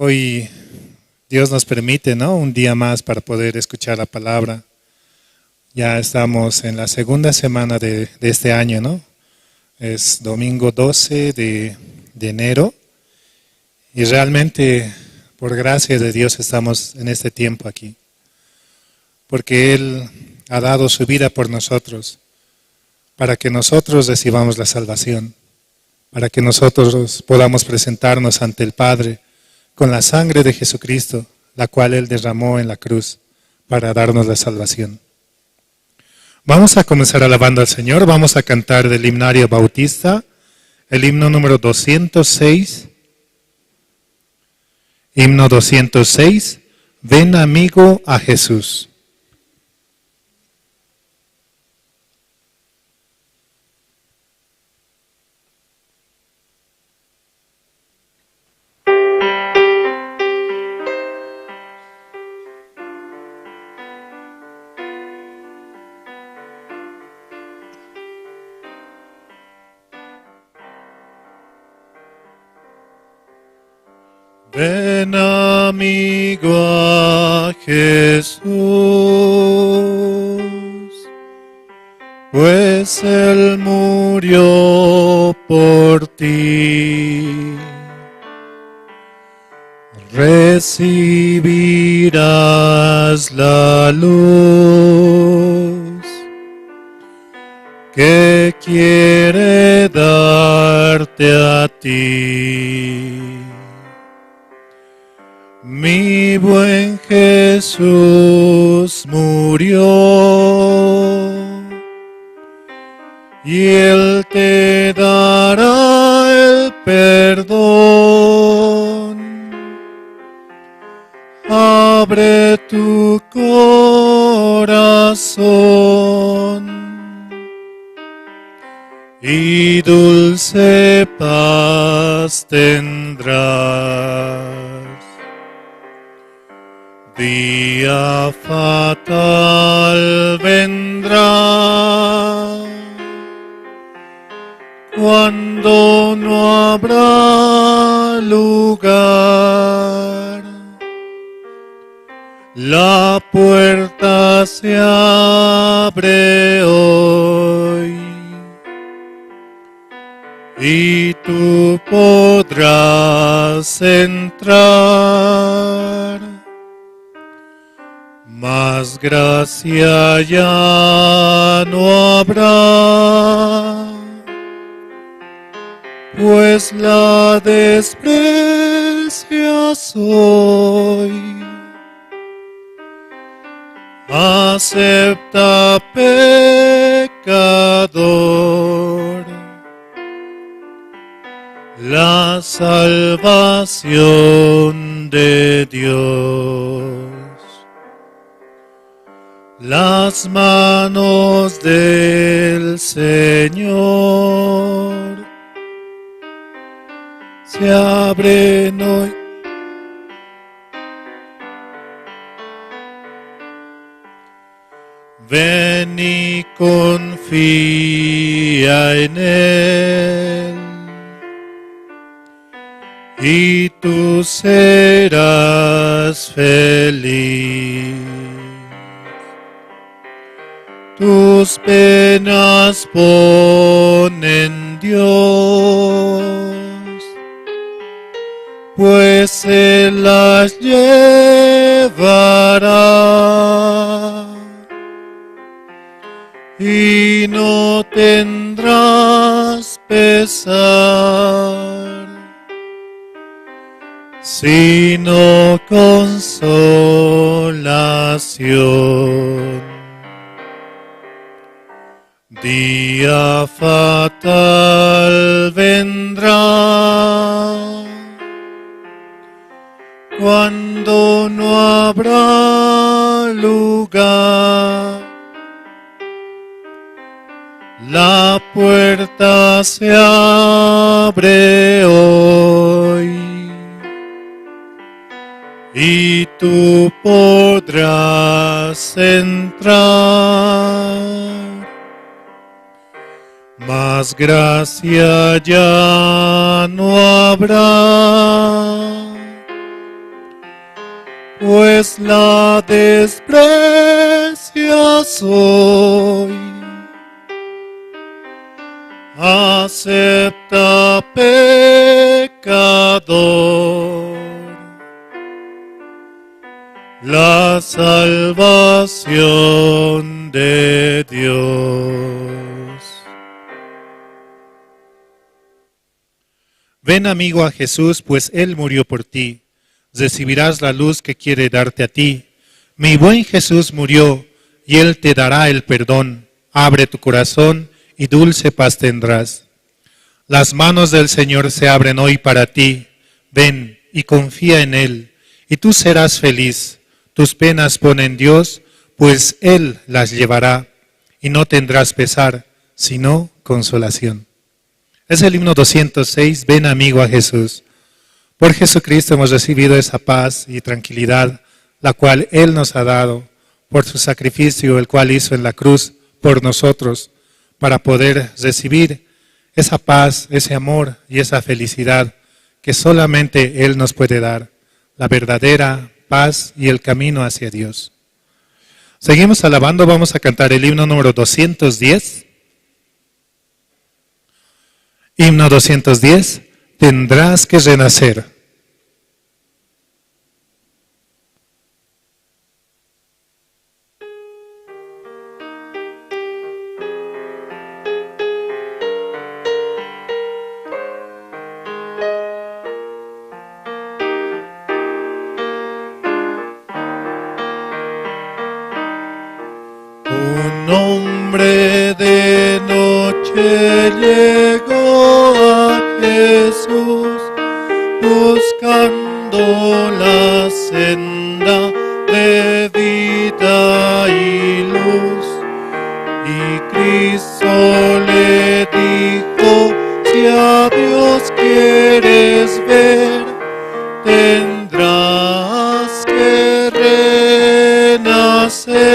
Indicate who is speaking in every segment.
Speaker 1: Hoy Dios nos permite, ¿no?, un día más para poder escuchar la palabra. Ya estamos en la segunda semana de este año, ¿no? Es domingo 12 de enero y realmente por gracia de Dios estamos en este tiempo aquí. Porque Él ha dado su vida por nosotros, para que nosotros recibamos la salvación, para que nosotros podamos presentarnos ante el Padre con la sangre de Jesucristo, la cual Él derramó en la cruz para darnos la salvación. Vamos a comenzar alabando al Señor, vamos a cantar del himnario bautista, el himno número 206. Himno 206, ven amigo a Jesús. Ven amigo a Jesús, pues Él murió por ti. Recibirás la luz que quiere darte a ti. Mi buen Jesús murió y Él te dará el perdón. Abre tu corazón y dulce paz tendrás. Día fatal vendrá, cuando no habrá lugar. La puerta se abre hoy y tú podrás entrar. Mas gracia ya no habrá, pues la desprecias hoy. Acepta, pecador, la salvación de Dios. Las manos del Señor se abren hoy. Ven y confía en Él, y tú serás feliz. Tus penas pon en Dios, pues Él las llevará y no tendrás pesar, sino consolación. Día fatal vendrá, cuando no habrá lugar. La puerta se abre hoy y tú podrás entrar. Mas gracia ya no habrá, pues la desprecias hoy. Acepta, pecador, la salvación de Dios. Ven, amigo, a Jesús, pues Él murió por ti. Recibirás la luz que quiere darte a ti. Mi buen Jesús murió y Él te dará el perdón. Abre tu corazón y dulce paz tendrás. Las manos del Señor se abren hoy para ti. Ven y confía en Él, y tú serás feliz. Tus penas pon en Dios, pues Él las llevará, y no tendrás pesar, sino consolación. Es el himno 206, ven amigo a Jesús. Por Jesucristo hemos recibido esa paz y tranquilidad, la cual Él nos ha dado, por su sacrificio, el cual hizo en la cruz por nosotros, para poder recibir esa paz, ese amor y esa felicidad que solamente Él nos puede dar, la verdadera paz y el camino hacia Dios. Seguimos alabando, vamos a cantar el himno número 210. Himno 210, tendrás que renacer. Un hombre de noche llegó a Jesús, buscando la senda de vida y luz. Y Cristo le dijo, si a Dios quieres ver, tendrás que renacer.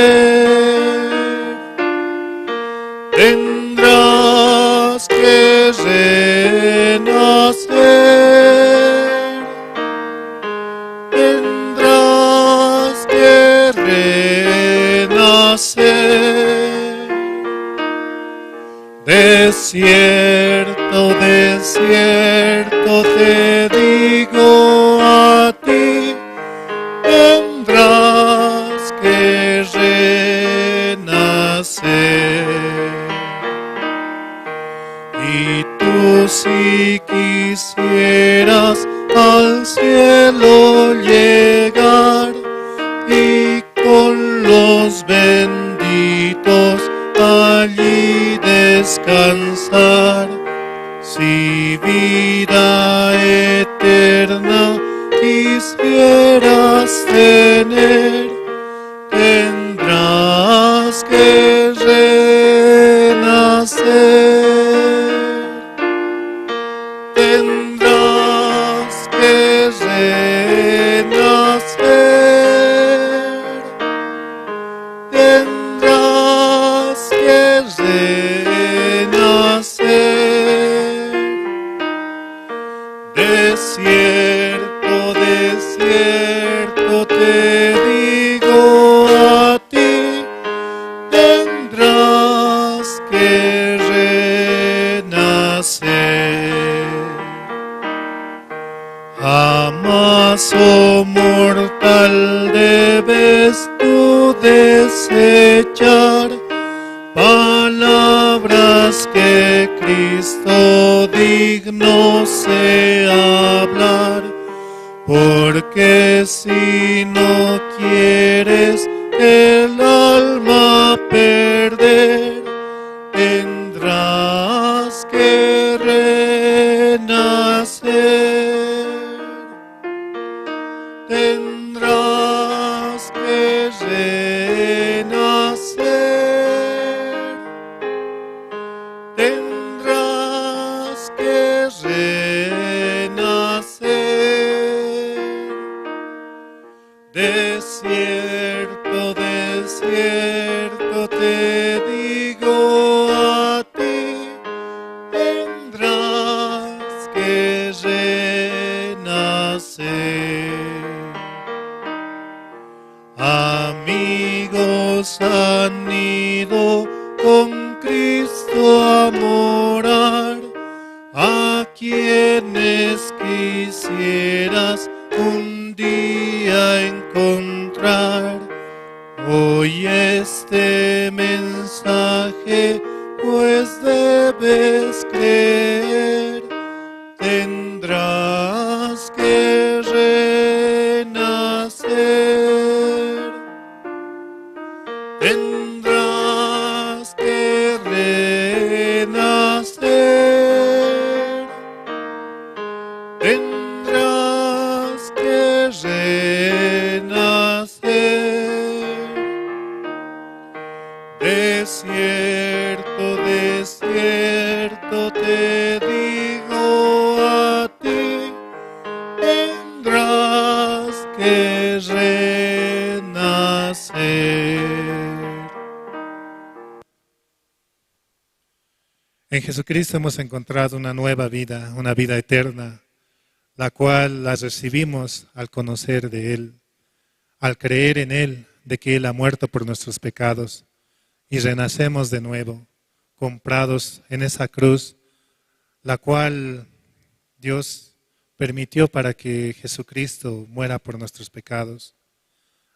Speaker 1: Tendrás que renacer, tendrás que renacer. Desierto, desierto te digo a ti, tendrás que renacer. Y tú si quisieras al cielo llegar y con los benditos allí descansar, si vida eterna quisieras tener, tendrás que renacer. Tendrás que renacer, tendrás que renacer. Desierto, desierto te digo a ti, tendrás que renacer. Jamás, oh mortal, debes tú desechar palabras que Cristo digno sea hablar, porque si no quieres el alma perder, tendrás que renacer. Tendrás que renacer, tendrás que renacer. Desierto, desierto te digo
Speaker 2: subido con Cristo a morar, a quienes quisieras un día encontrar. Hoy este mensaje pues debes creer, tendrás que renacer, tendrás que renacer, tendrás que renacer. Desierto, desierto te digo a ti, tendrás que renacer.
Speaker 1: En Jesucristo hemos encontrado una nueva vida, una vida eterna, la cual la recibimos al conocer de Él, al creer en Él, de que Él ha muerto por nuestros pecados, y renacemos de nuevo, comprados en esa cruz, la cual Dios permitió para que Jesucristo muera por nuestros pecados.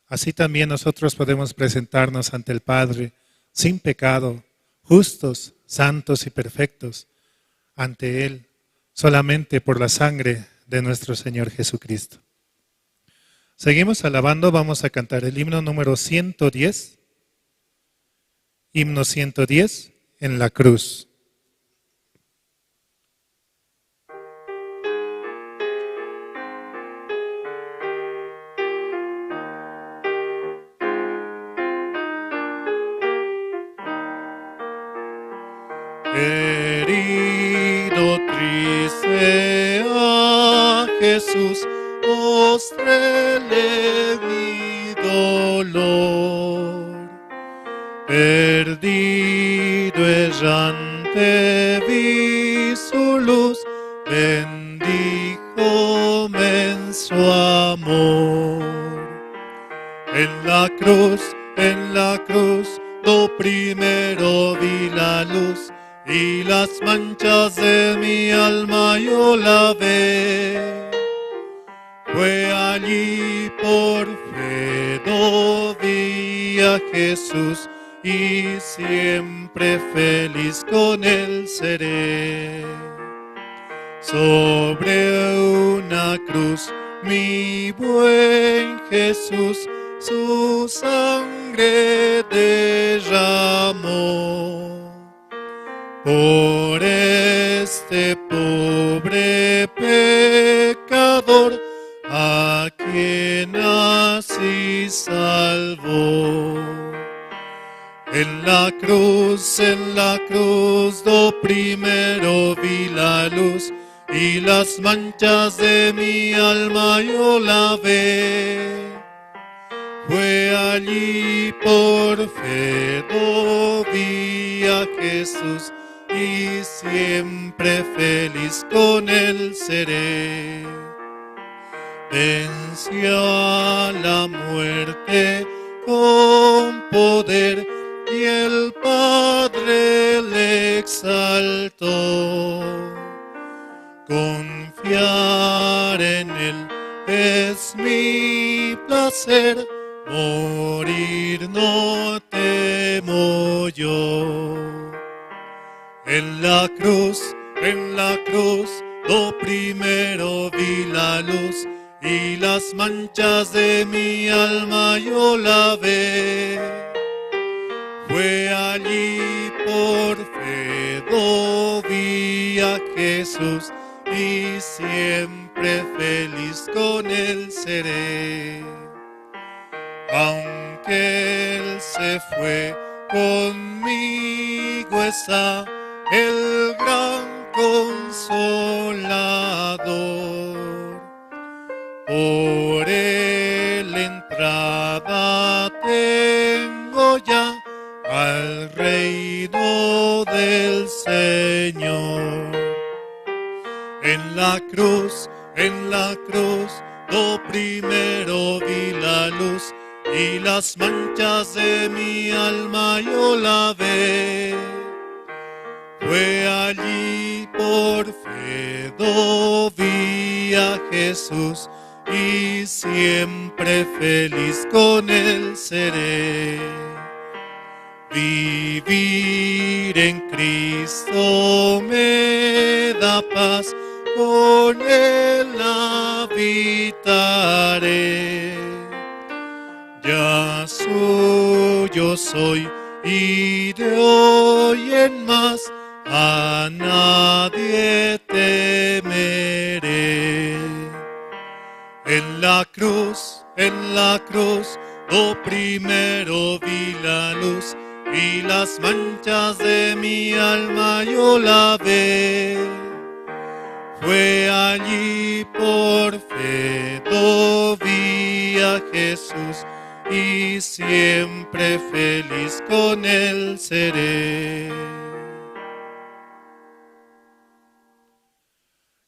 Speaker 1: Así también nosotros podemos presentarnos ante el Padre sin pecado, justos, santos y perfectos ante Él, solamente por la sangre de nuestro Señor Jesucristo. Seguimos alabando, vamos a cantar el himno número 110. Himno 110, en la cruz.
Speaker 2: Herido, triste a Jesús, mostréle mi dolor. Perdido, errante, vi su luz, bendíjome en su amor. En la cruz, lo primero vi la luz, y las manchas de mi alma yo lavé. Fue allí por fe, vi a Jesús, y siempre feliz con Él seré. Sobre una cruz, mi buen Jesús, su sangre derramó. Por este pobre pecador, a quien así salvó. En la cruz, lo primero vi la luz, y las manchas de mi alma yo lavé. Fue allí por fe, vi a Jesús, y siempre feliz con Él seré. Venció a la muerte con poder, y el Padre le exaltó. Confiar en Él es mi placer, morir no temo yo. En la cruz, lo primero vi la luz, y las manchas de mi alma yo lavé. Fue allí por fe, vi a Jesús, y siempre feliz con Él seré. Aunque Él se fue, conmigo está el gran consolador. Por Él entrada tengo ya al reino del Señor. En la cruz, lo primero vi la luz, y las manchas de mi alma yo lavé. Fue allí por fe vi a Jesús y siempre feliz con él seré. Vivir en Cristo me da paz, con él habitaré. Ya suyo soy y de hoy en más a nadie temeré. En la cruz, lo primero vi la luz y las manchas de mi alma yo lavé. Fue allí por fe vi a Jesús y siempre feliz con él seré.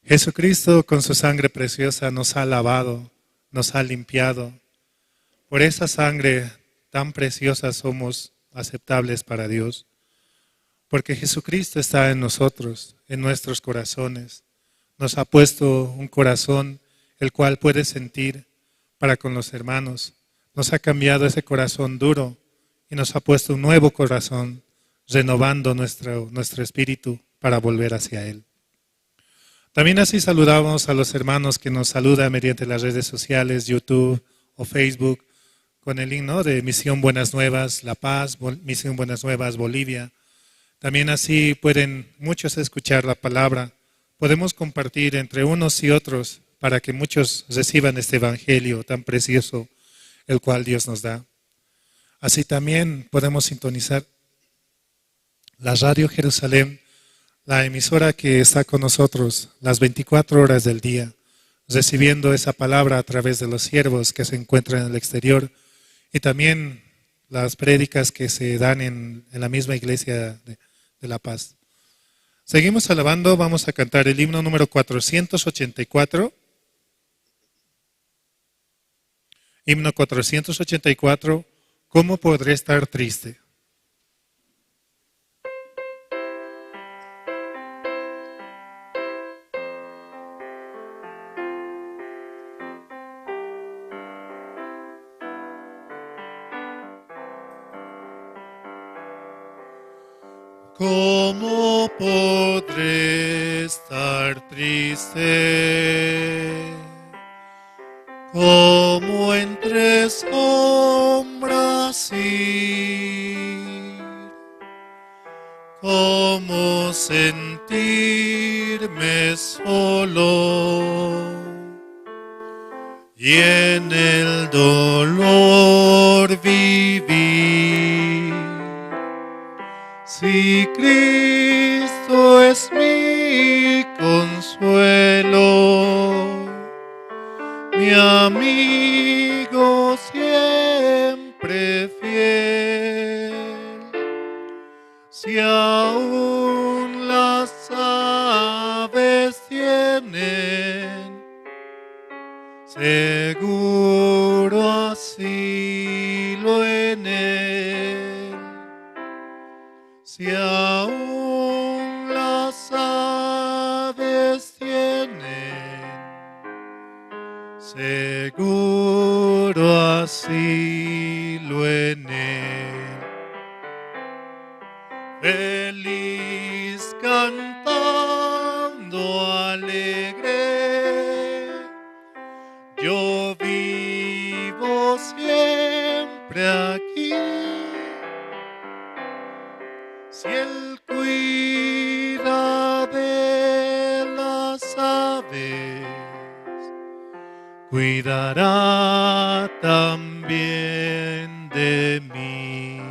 Speaker 1: Jesucristo con su sangre preciosa nos ha lavado, nos ha limpiado. Por esa sangre tan preciosa somos aceptables para Dios, porque Jesucristo está en nosotros, en nuestros corazones. Nos ha puesto un corazón el cual puede sentir para con los hermanos. Nos ha cambiado ese corazón duro y nos ha puesto un nuevo corazón, renovando nuestro espíritu para volver hacia Él. También así saludamos a los hermanos que nos saludan mediante las redes sociales, YouTube o Facebook, con el himno de Misión Buenas Nuevas, La Paz, Misión Buenas Nuevas, Bolivia. También así pueden muchos escuchar la palabra. Podemos compartir entre unos y otros para que muchos reciban este evangelio tan precioso, el cual Dios nos da. Así también podemos sintonizar la Radio Jerusalén, la emisora que está con nosotros las 24 horas del día, recibiendo esa palabra a través de los siervos que se encuentran en el exterior y también las prédicas que se dan en la misma iglesia de La Paz. Seguimos alabando, vamos a cantar el himno número 484. Himno 484, ¿cómo podré estar triste?
Speaker 2: ¿Cómo podré estar triste? Como entre sombras ir, cómo sentirme solo y en el dolor vivir. Si Cristo es mi consuelo, mi amigo siempre fiel, si aún las aves tienen seguro asilo en él, si aún las aves tienen seguro asilo en él. Feliz cantando alegre, yo vivo siempre aquí. Si Él cuida de las aves, cuidará también de mí.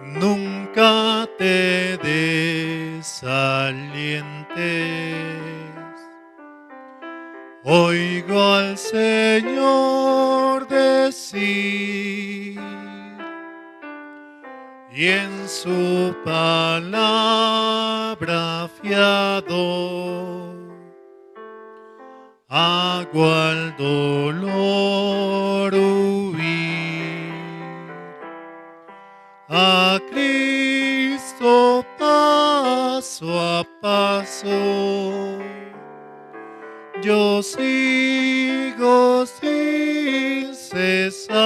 Speaker 2: Nunca te desalientes. Oigo al Señor decir, y en su palabra fiado, hago al dolor huir. A Cristo paso a paso, yo sigo sin cesar,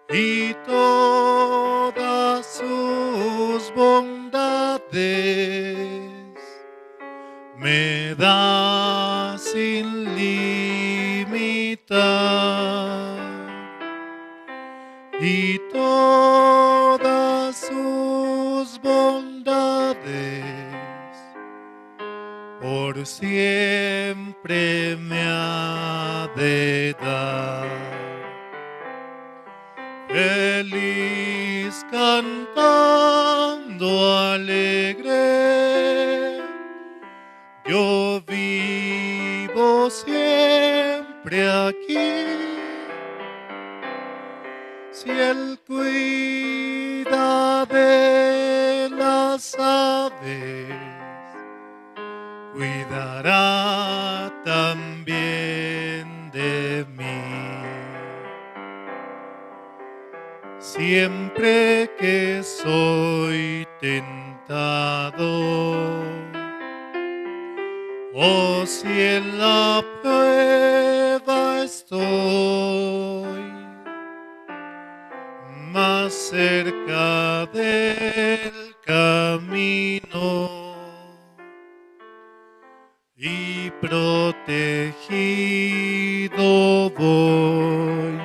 Speaker 2: y todas sus bondades me da sin limitar, y todas sus bondades por siempre me ha de dar. Feliz cantando alegre, yo vivo siempre aquí. Si Él cuida de las aves, cuidará también de mí. Siempre que soy tentado, oh, si en la prueba estoy, más cerca del camino y protegido voy.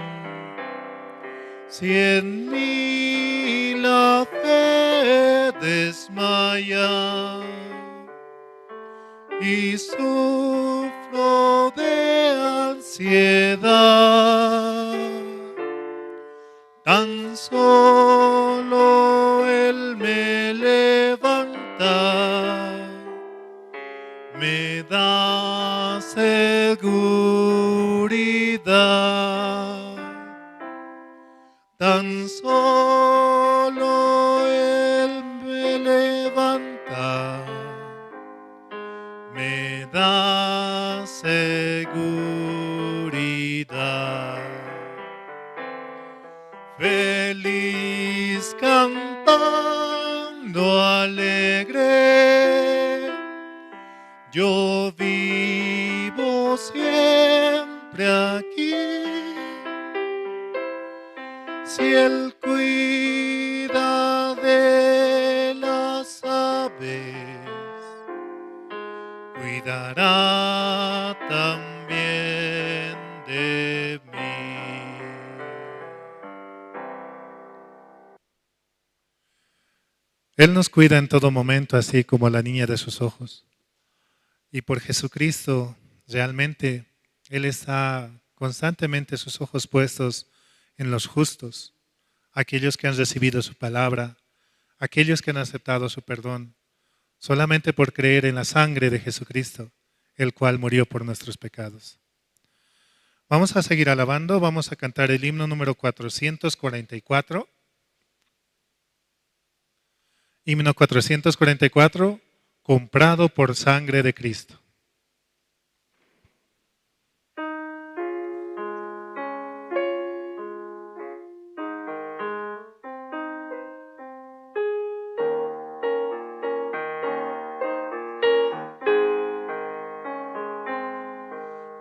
Speaker 2: Si en mí la fe desmaya y sufro de ansiedad, tan solo Él me levanta, me da seguridad. Tan solo Él me levanta, me da seguridad. Feliz cantando alegre, yo vivo siempre aquí. Si Él cuida de las aves, cuidará también de mí.
Speaker 1: Él nos cuida en todo momento, así como la niña de sus ojos. Y por Jesucristo, realmente, Él está constantemente sus ojos puestos en los justos, aquellos que han recibido su palabra, aquellos que han aceptado su perdón, solamente por creer en la sangre de Jesucristo, el cual murió por nuestros pecados. Vamos a seguir alabando, vamos a cantar el himno número 444. Himno 444, comprado por sangre de Cristo.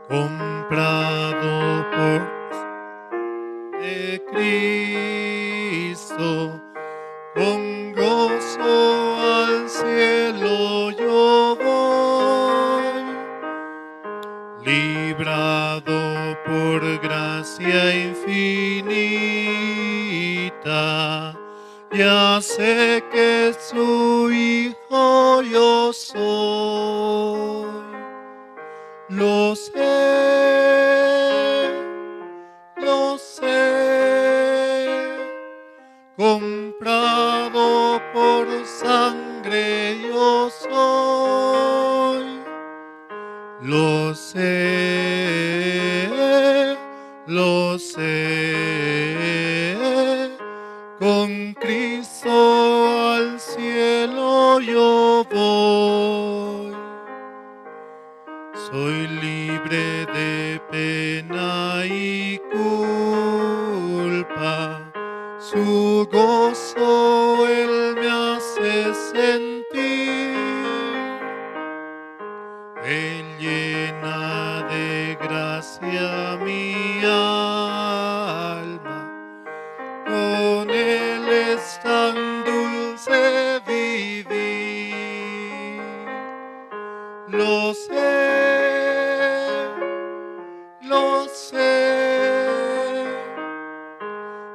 Speaker 2: Comprado por de Cristo, con gozo al cielo yo voy, librado por gracia infinita, ya sé que su hijo yo soy. Lo sé, comprado por sangre yo soy. Lo sé, con Cristo al cielo yo voy. su gozo Él me hace sentir. Él llena de gracia mi alma, con Él es tan dulce vivir. Lo sé,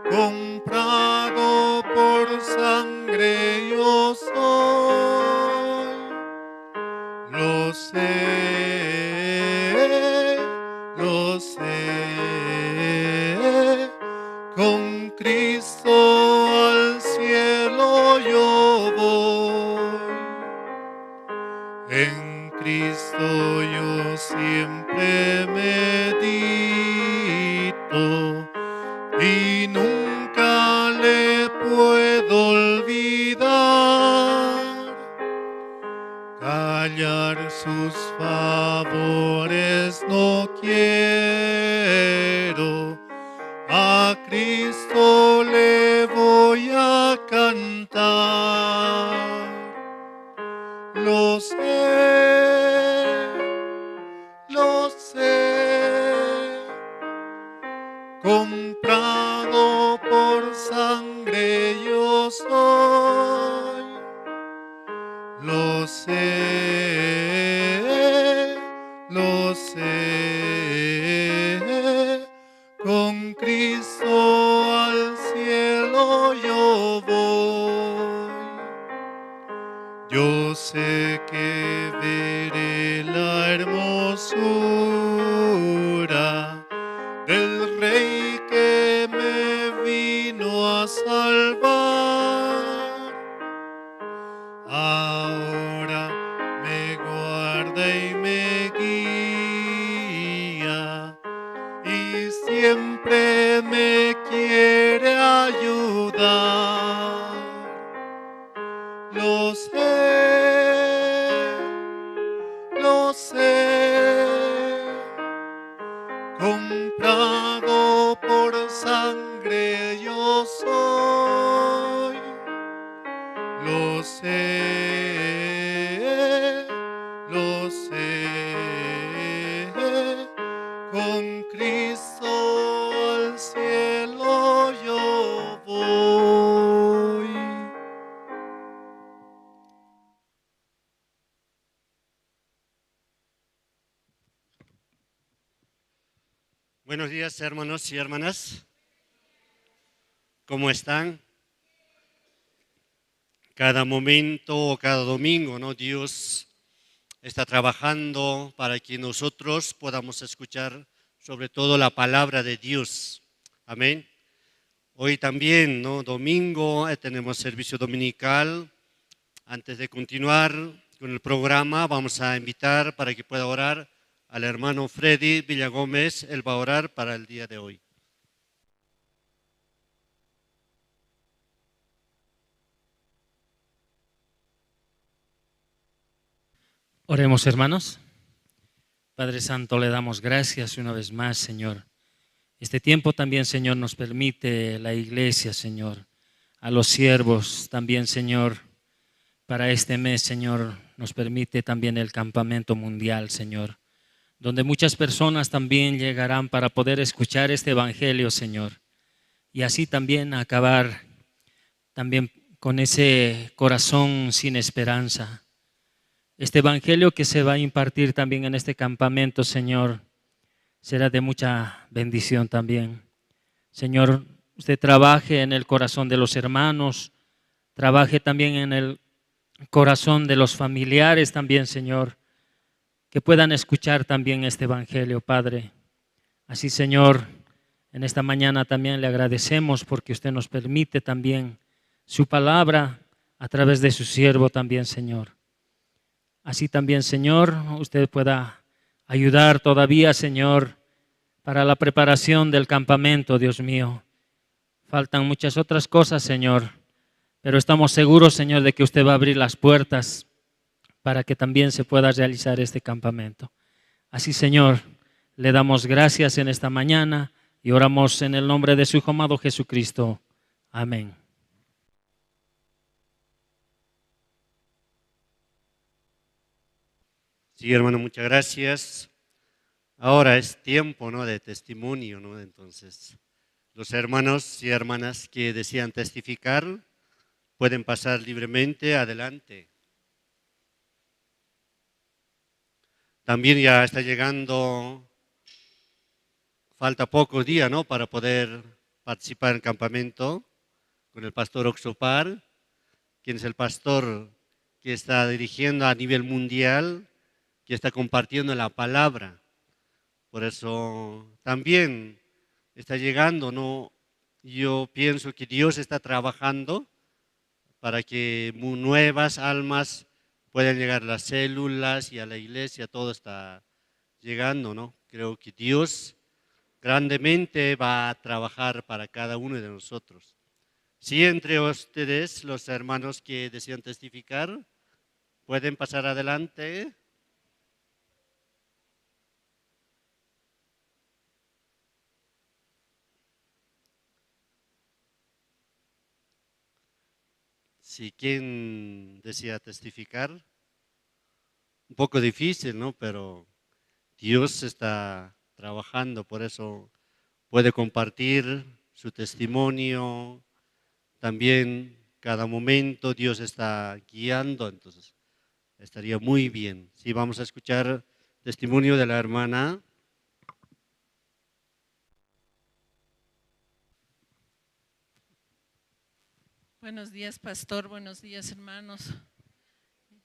Speaker 2: comprado por sangre yo soy. Lo sé, con Cristo al cielo yo voy. En Cristo yo siempre medito y nunca le puedo olvidar. Callar sus favores no quiero, a Cristo le voy a cantar. Lo sé, comprado por sangre yo soy. Lo sé, con Cristo al cielo yo voy. Yo sé que veré la hermosura del Rey que me vino a salvar. Ahora me guarda y me guía y siempre me quiere ayudar. Lo sé, comprado por sangre yo soy. Lo sé, con Cristo al cielo yo voy.
Speaker 3: Buenos días, hermanos y hermanas. ¿Cómo están? Cada momento, cada domingo, ¿no? Dios está trabajando para que nosotros podamos escuchar sobre todo la palabra de Dios. Amén. Hoy también, ¿no? Domingo, tenemos servicio dominical. Antes de continuar con el programa, vamos a invitar para que pueda orar al hermano Freddy Villagómez. Él va a orar para el día de hoy.
Speaker 4: Oremos, hermanos. Padre Santo, le damos gracias una vez más, Señor. Este tiempo también, Señor, nos permite la iglesia, Señor, a los siervos también, Señor, para este mes, Señor, nos permite también el campamento mundial, Señor, donde muchas personas también llegarán para poder escuchar este evangelio, Señor, y así también acabar también con ese corazón sin esperanza. Este evangelio que se va a impartir también en este campamento, Señor, será de mucha bendición también. Señor, usted trabaje en el corazón de los hermanos, trabaje también en el corazón de los familiares también, Señor, que puedan escuchar también este evangelio, Padre. Así, Señor, en esta mañana también le agradecemos porque usted nos permite también su palabra a través de su siervo también, Señor. Así también, Señor, usted pueda ayudar todavía, Señor, para la preparación del campamento, Dios mío. Faltan muchas otras cosas, Señor, pero estamos seguros, Señor, de que usted va a abrir las puertas para que también se pueda realizar este campamento. Así, Señor, le damos gracias en esta mañana y oramos en el nombre de su Hijo amado Jesucristo. Amén.
Speaker 3: Sí, hermano, muchas gracias. Ahora es tiempo, ¿no?, de testimonio, ¿no? Entonces, los hermanos y hermanas que desean testificar pueden pasar libremente adelante. También ya está llegando, falta pocos días, ¿no?, para poder participar en el campamento con el pastor Oxopar, quien es el pastor que está dirigiendo a nivel mundial, que está compartiendo la palabra. Por eso también está llegando, ¿no? Yo pienso que Dios está trabajando para que nuevas almas puedan llegar a las células y a la iglesia, todo está llegando, ¿no? Creo que Dios grandemente va a trabajar para cada uno de nosotros. Si entre ustedes, los hermanos que desean testificar, pueden pasar adelante. Si quien desea testificar, un poco difícil, ¿no? Pero Dios está trabajando, por eso puede compartir su testimonio. También cada momento Dios está guiando, entonces estaría muy bien. Sí, vamos a escuchar testimonio de la hermana.
Speaker 5: Buenos días, pastor. Buenos días, hermanos.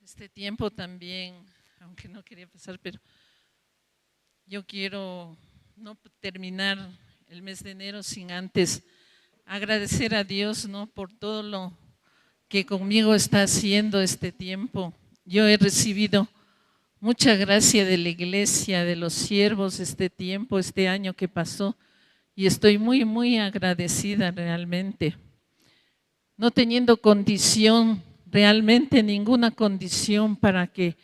Speaker 5: Este tiempo también, aunque no quería pasar, pero yo quiero no terminar el mes de enero sin antes agradecer a Dios, ¿no?, por todo lo que conmigo está haciendo este tiempo. Yo he recibido mucha gracia de la iglesia, de los siervos este tiempo, este año que pasó, y estoy muy, muy agradecida realmente. No teniendo condición, realmente ninguna condición para que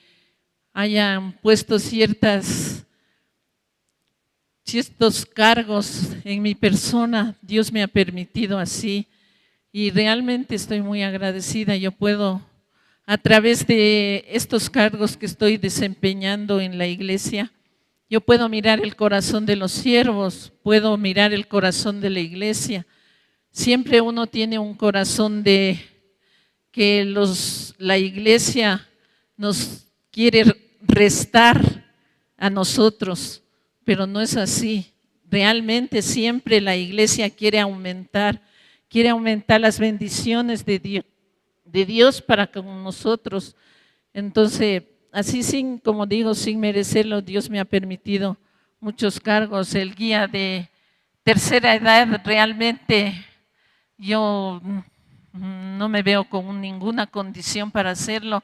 Speaker 5: hayan puesto ciertos cargos en mi persona, Dios me ha permitido así y realmente estoy muy agradecida. Yo puedo, a través de estos cargos que estoy desempeñando en la iglesia, yo puedo mirar el corazón de los siervos, puedo mirar el corazón de la iglesia. Siempre uno tiene un corazón de que la iglesia nos quiere restar a nosotros, pero no es así. Realmente siempre la iglesia quiere aumentar las bendiciones de Dios para con nosotros. Entonces, así como digo, sin merecerlo, Dios me ha permitido muchos cargos. El guía de tercera edad realmente yo no me veo con ninguna condición para hacerlo,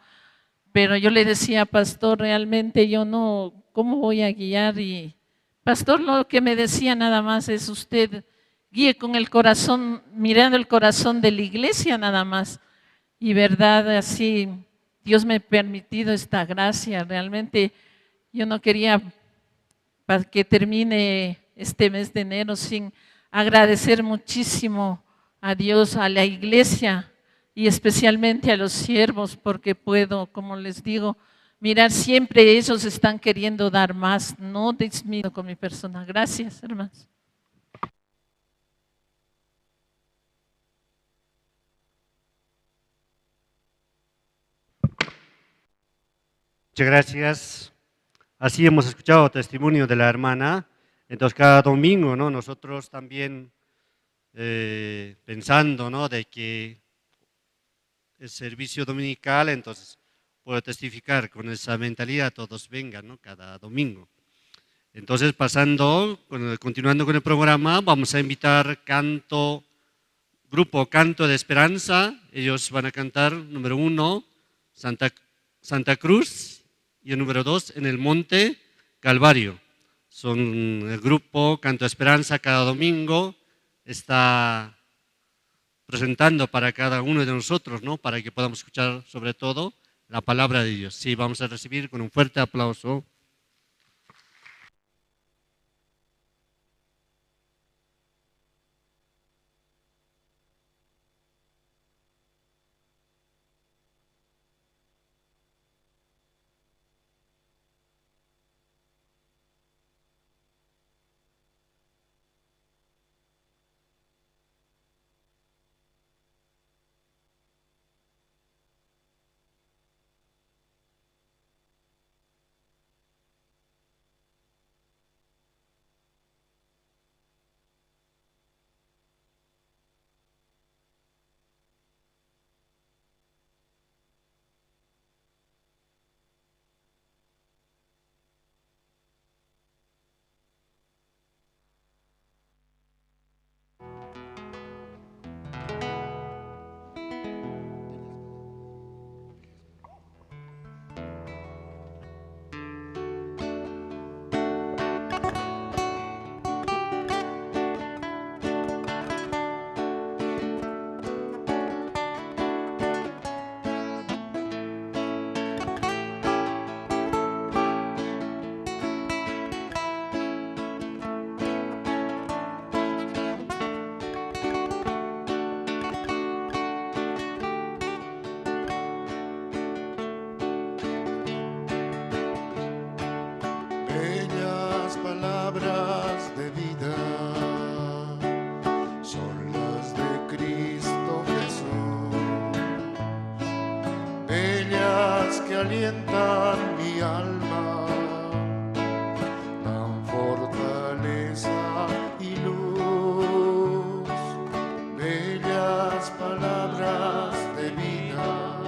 Speaker 5: pero yo le decía, pastor, realmente yo no, ¿cómo voy a guiar? Y pastor, lo que me decía nada más es usted guíe con el corazón, mirando el corazón de la iglesia nada más. Y verdad, así Dios me ha permitido esta gracia. Realmente yo no quería para que termine este mes de enero sin agradecer muchísimo a Dios, a la iglesia y especialmente a los siervos, porque puedo, como les digo, mirar siempre ellos están queriendo dar más, no disminuyo con mi persona. Gracias, hermanos.
Speaker 3: Muchas gracias. Así hemos escuchado testimonio de la hermana. Entonces cada domingo, ¿no?, nosotros también pensando, ¿no?, de que el servicio dominical, entonces puedo testificar con esa mentalidad, todos vengan, ¿no?, cada domingo. Entonces continuando con el programa, vamos a invitar grupo Canto de Esperanza. Ellos van a cantar número 1, Santa Cruz, y el número 2, En el Monte Calvario. Son el grupo Canto de Esperanza, cada domingo está presentando para cada uno de nosotros, ¿no?, para que podamos escuchar sobre todo la palabra de Dios. Sí, vamos a recibir con un fuerte aplauso.
Speaker 2: palabras de vida son las de Cristo Jesús, bellas que alientan mi alma, dan fortaleza y luz, bellas palabras de vida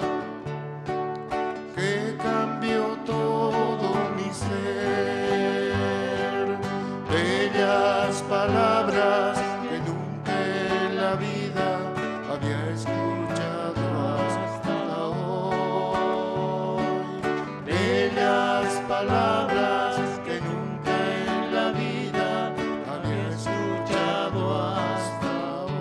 Speaker 2: que cambió todo mi ser, bellas palabras que nunca en la vida había escuchado hasta hoy, bellas palabras que nunca en la vida había escuchado hasta hoy.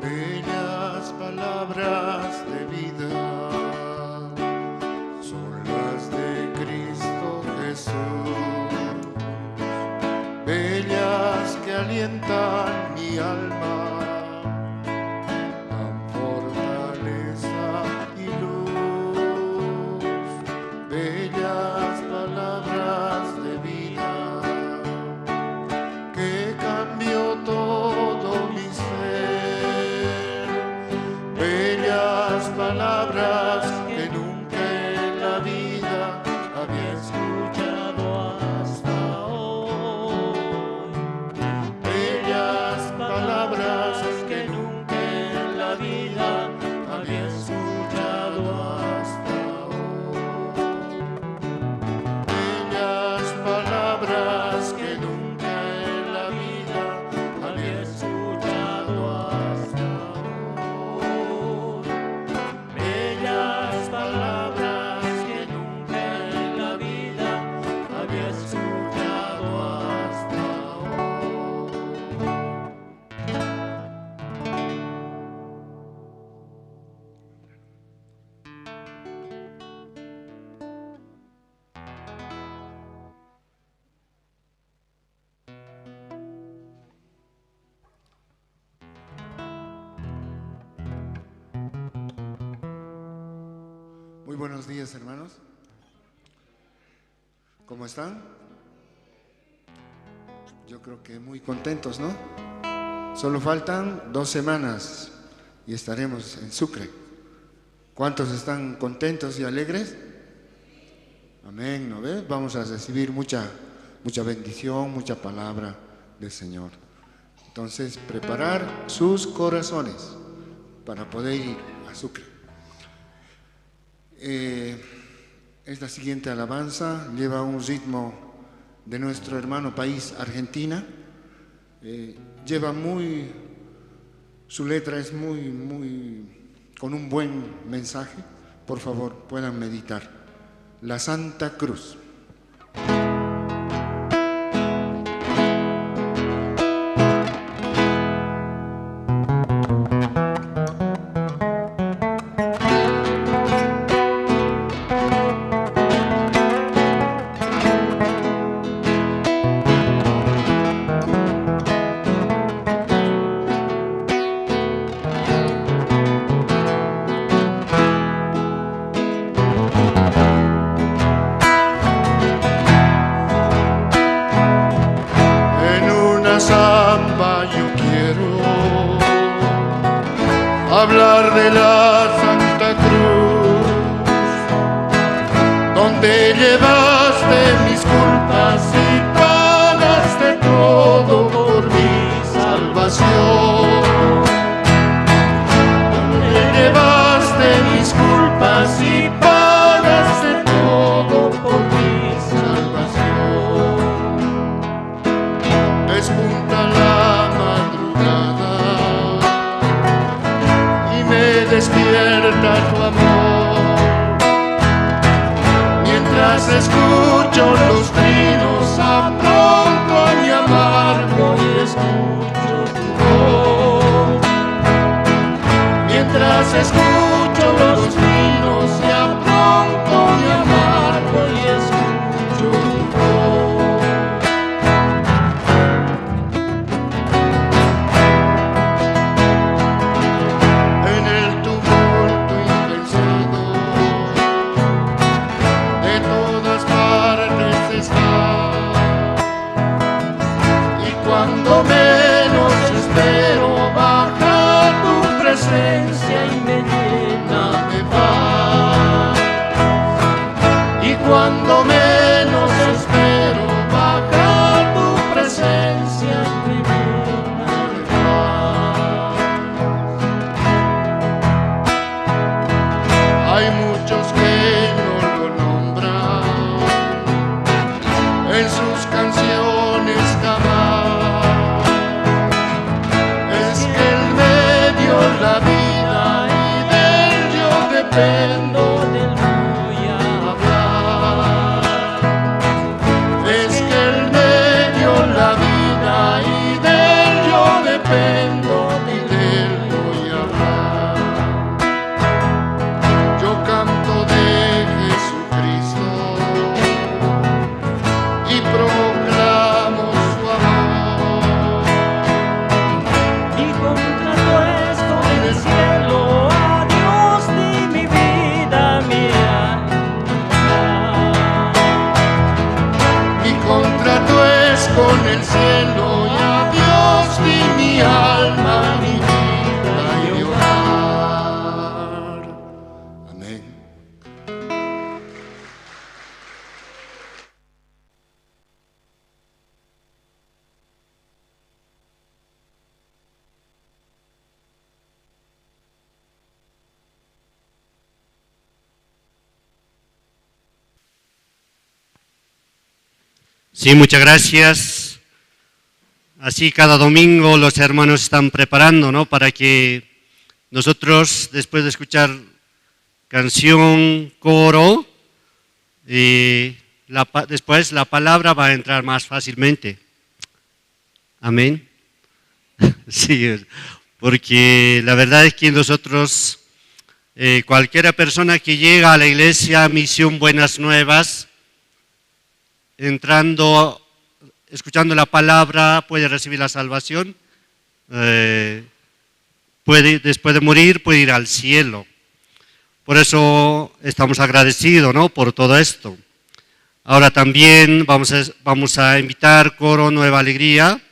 Speaker 2: Bellas palabras de vida son las de Cristo Jesús, bellas que alientan mi alma, dan fortaleza y luz, bellas palabras de vida que cambió todo mi ser, bellas palabras que nunca en la vida había escuchado hasta hoy, bellas palabras que nunca en la vida había escuchado hasta hoy, bellas palabras que nunca en la vida había escuchado hasta hoy, bellas palabras que nunca en la vida había escuchado hasta Muy buenos días, hermanos. ¿Cómo están? Yo creo que muy contentos, ¿no? Solo faltan 2 semanas y estaremos en Sucre. ¿Cuántos están contentos y alegres? Amén, ¿no ves? Vamos a recibir mucha bendición, mucha palabra del Señor. Entonces, preparar sus corazones para poder ir a Sucre. Esta siguiente alabanza lleva un ritmo de nuestro hermano país, Argentina. Su letra es con un buen mensaje. Por favor, puedan meditar. La Santa Cruz. hablar de la Santa Cruz, donde llevaste mis culpas y pagaste todo por mi salvación, donde llevaste mi escucho los trinos, apronto a mi amargo y escucho tu voz. Mientras escucho los trinos y apronto a mi amargo y escucho tu voz. En el tumulto impensado de todas partes está, y cuando menos espero baja tu presencia y me llena de paz. Y cuando menos espero baja tu presencia y me llena de paz. Hay muchos que no lo nombran en sus canciones jamás. Es que en medio la vida y de él yo dependo, del voy a hablar. Es que en medio la vida y de él yo dependo, y de él voy a hablar. Yo canto de Jesucristo y proclamo su amor.
Speaker 6: Mi contrato es con el cielo, a Dios di mi vida, mi alma.
Speaker 2: Mi contrato es con el cielo y a Dios di mi alma, mi vida y hogar. Amén.
Speaker 3: Sí, muchas gracias. Así cada domingo los hermanos están preparando, ¿no? Para que nosotros, después de escuchar canción, coro, después la palabra va a entrar más fácilmente. Amén. Sí, porque la verdad es que nosotros, cualquier persona que llega a la iglesia Misión Buenas Nuevas, entrando, escuchando la palabra, puede recibir la salvación, puede, después de morir, puede ir al cielo. Por eso estamos agradecidos, ¿no?, por todo esto. Ahora también vamos a invitar Coro Nueva Alegría.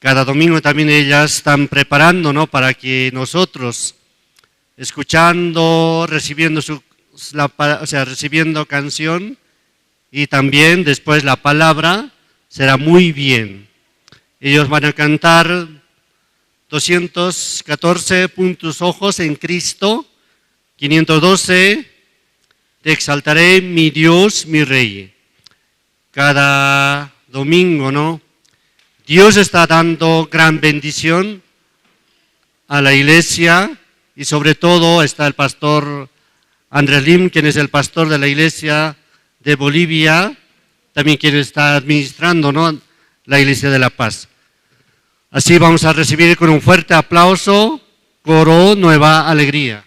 Speaker 3: Cada domingo también ellas están preparando, ¿no?, para que nosotros, escuchando, recibiendo recibiendo canción y también después la palabra, será muy bien. Ellos van a cantar 214, pon tus ojos en Cristo, 512, te exaltaré, mi Dios, mi Rey. Cada domingo, ¿no?, Dios está dando gran bendición a la iglesia, y sobre todo está el pastor Andrés Lim, quien es el pastor de la iglesia de Bolivia, también quien está administrando, ¿no?, la Iglesia de la Paz. Así vamos a recibir con un fuerte aplauso Coro Nueva Alegría.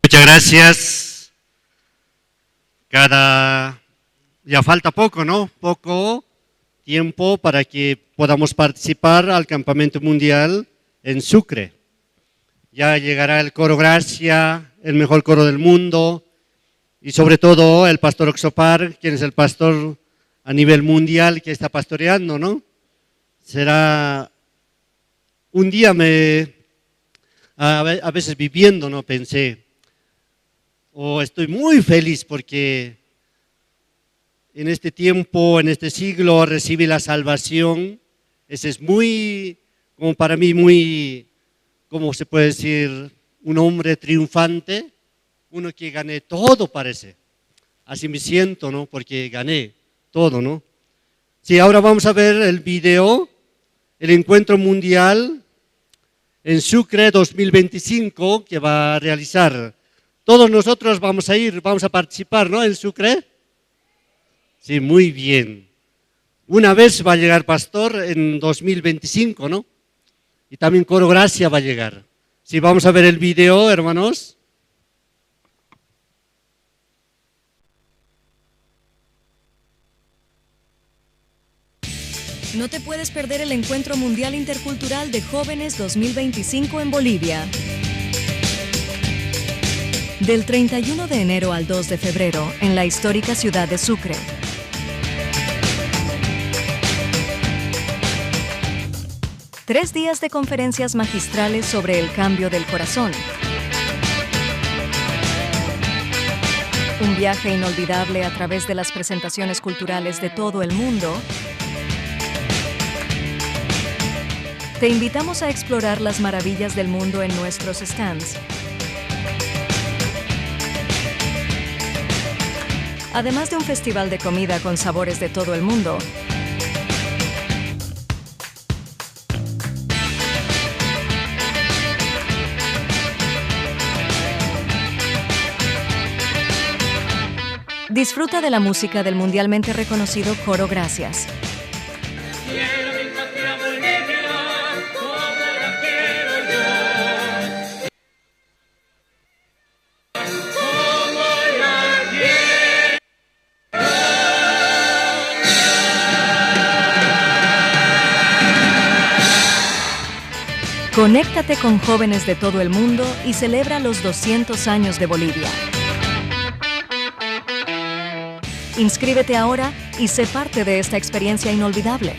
Speaker 3: Muchas gracias. Ya falta poco, ¿no? Poco tiempo para que podamos participar al Campamento Mundial en Sucre. Ya llegará el coro Gracia, el mejor coro del mundo, y sobre todo el pastor Oxopar, quien es el pastor a nivel mundial que está pastoreando, ¿no? Será un día a veces viviendo, ¿no? Pensé, estoy muy feliz porque en este tiempo, en este siglo, recibí la salvación. Ese es como para mí, ¿cómo se puede decir? Un hombre triunfante, uno que gané todo, parece. Así me siento, ¿no? Porque gané todo, ¿no? Sí, ahora vamos a ver el video, el encuentro mundial en Sucre 2025 que va a realizar. Todos nosotros vamos a participar, ¿no? En Sucre. Sí, muy bien. Una vez va a llegar pastor en 2025, ¿no? Y también coro Gracia va a llegar. Sí, vamos a ver el video, hermanos.
Speaker 7: No te puedes perder el Encuentro Mundial Intercultural de Jóvenes 2025 en Bolivia. Del 31 de enero al 2 de febrero, en la histórica ciudad de Sucre. Tres días de conferencias magistrales sobre el cambio del corazón. Un viaje inolvidable a través de las presentaciones culturales de todo el mundo. Te invitamos a explorar las maravillas del mundo en nuestros stands. Además de un festival de comida con sabores de todo el mundo. Disfruta de la música del mundialmente reconocido Coro Gracias. Conéctate con jóvenes de todo el mundo y celebra los 200 años de Bolivia. Inscríbete ahora y sé parte de esta experiencia inolvidable.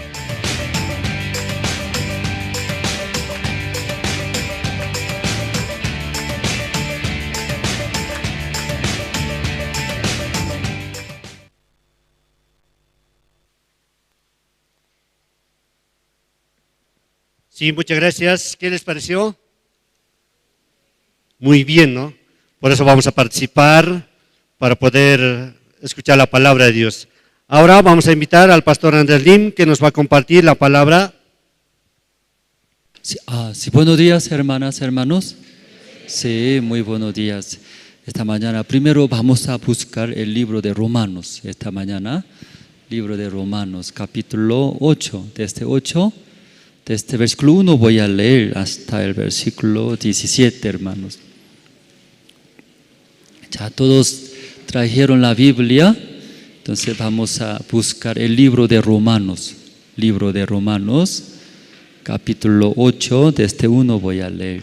Speaker 3: Sí, muchas gracias. ¿Qué les pareció? Muy bien, ¿no? Por eso vamos a participar para poder escuchar la palabra de Dios. Ahora vamos a invitar al pastor Andrés Lim, que nos va a compartir la palabra.
Speaker 8: Sí, buenos días, hermanas, hermanos. Sí, muy buenos días. Esta mañana, primero vamos a buscar el libro de Romanos. Esta mañana, libro de Romanos, capítulo 8. Desde versículo 1 voy a leer hasta el versículo 17, hermanos. Ya todos trajeron la Biblia, entonces vamos a buscar el libro de Romanos. Libro de Romanos, capítulo 8, desde 1 voy a leer.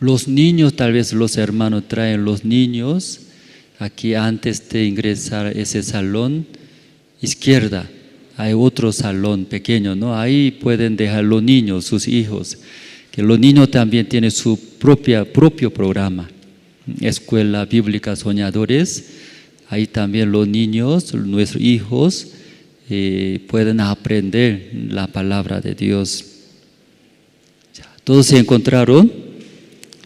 Speaker 8: Los niños, tal vez los hermanos traen los niños. Aquí antes de ingresar a ese salón, izquierda, hay otro salón pequeño, ¿no? Ahí pueden dejar los niños, sus hijos, que los niños también tienen su propio programa. Escuela Bíblica Soñadores, ahí también los niños, nuestros hijos, pueden aprender la palabra de Dios. ¿Todos se encontraron?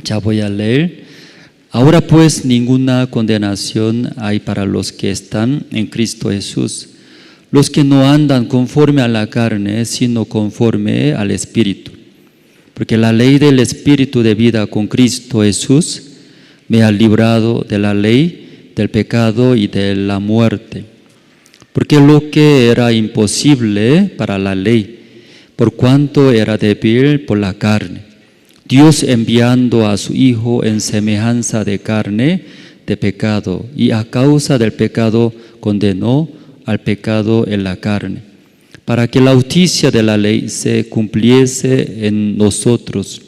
Speaker 8: Ya voy a leer. Ahora pues ninguna condenación hay para los que están en Cristo Jesús, los que no andan conforme a la carne, sino conforme al Espíritu. Porque la ley del Espíritu de vida con Cristo Jesús me ha librado de la ley, del pecado y de la muerte. Porque lo que era imposible para la ley, por cuanto era débil por la carne, Dios enviando a su Hijo en semejanza de carne de pecado, y a causa del pecado condenó al pecado en la carne, para que la justicia de la ley se cumpliese en nosotros,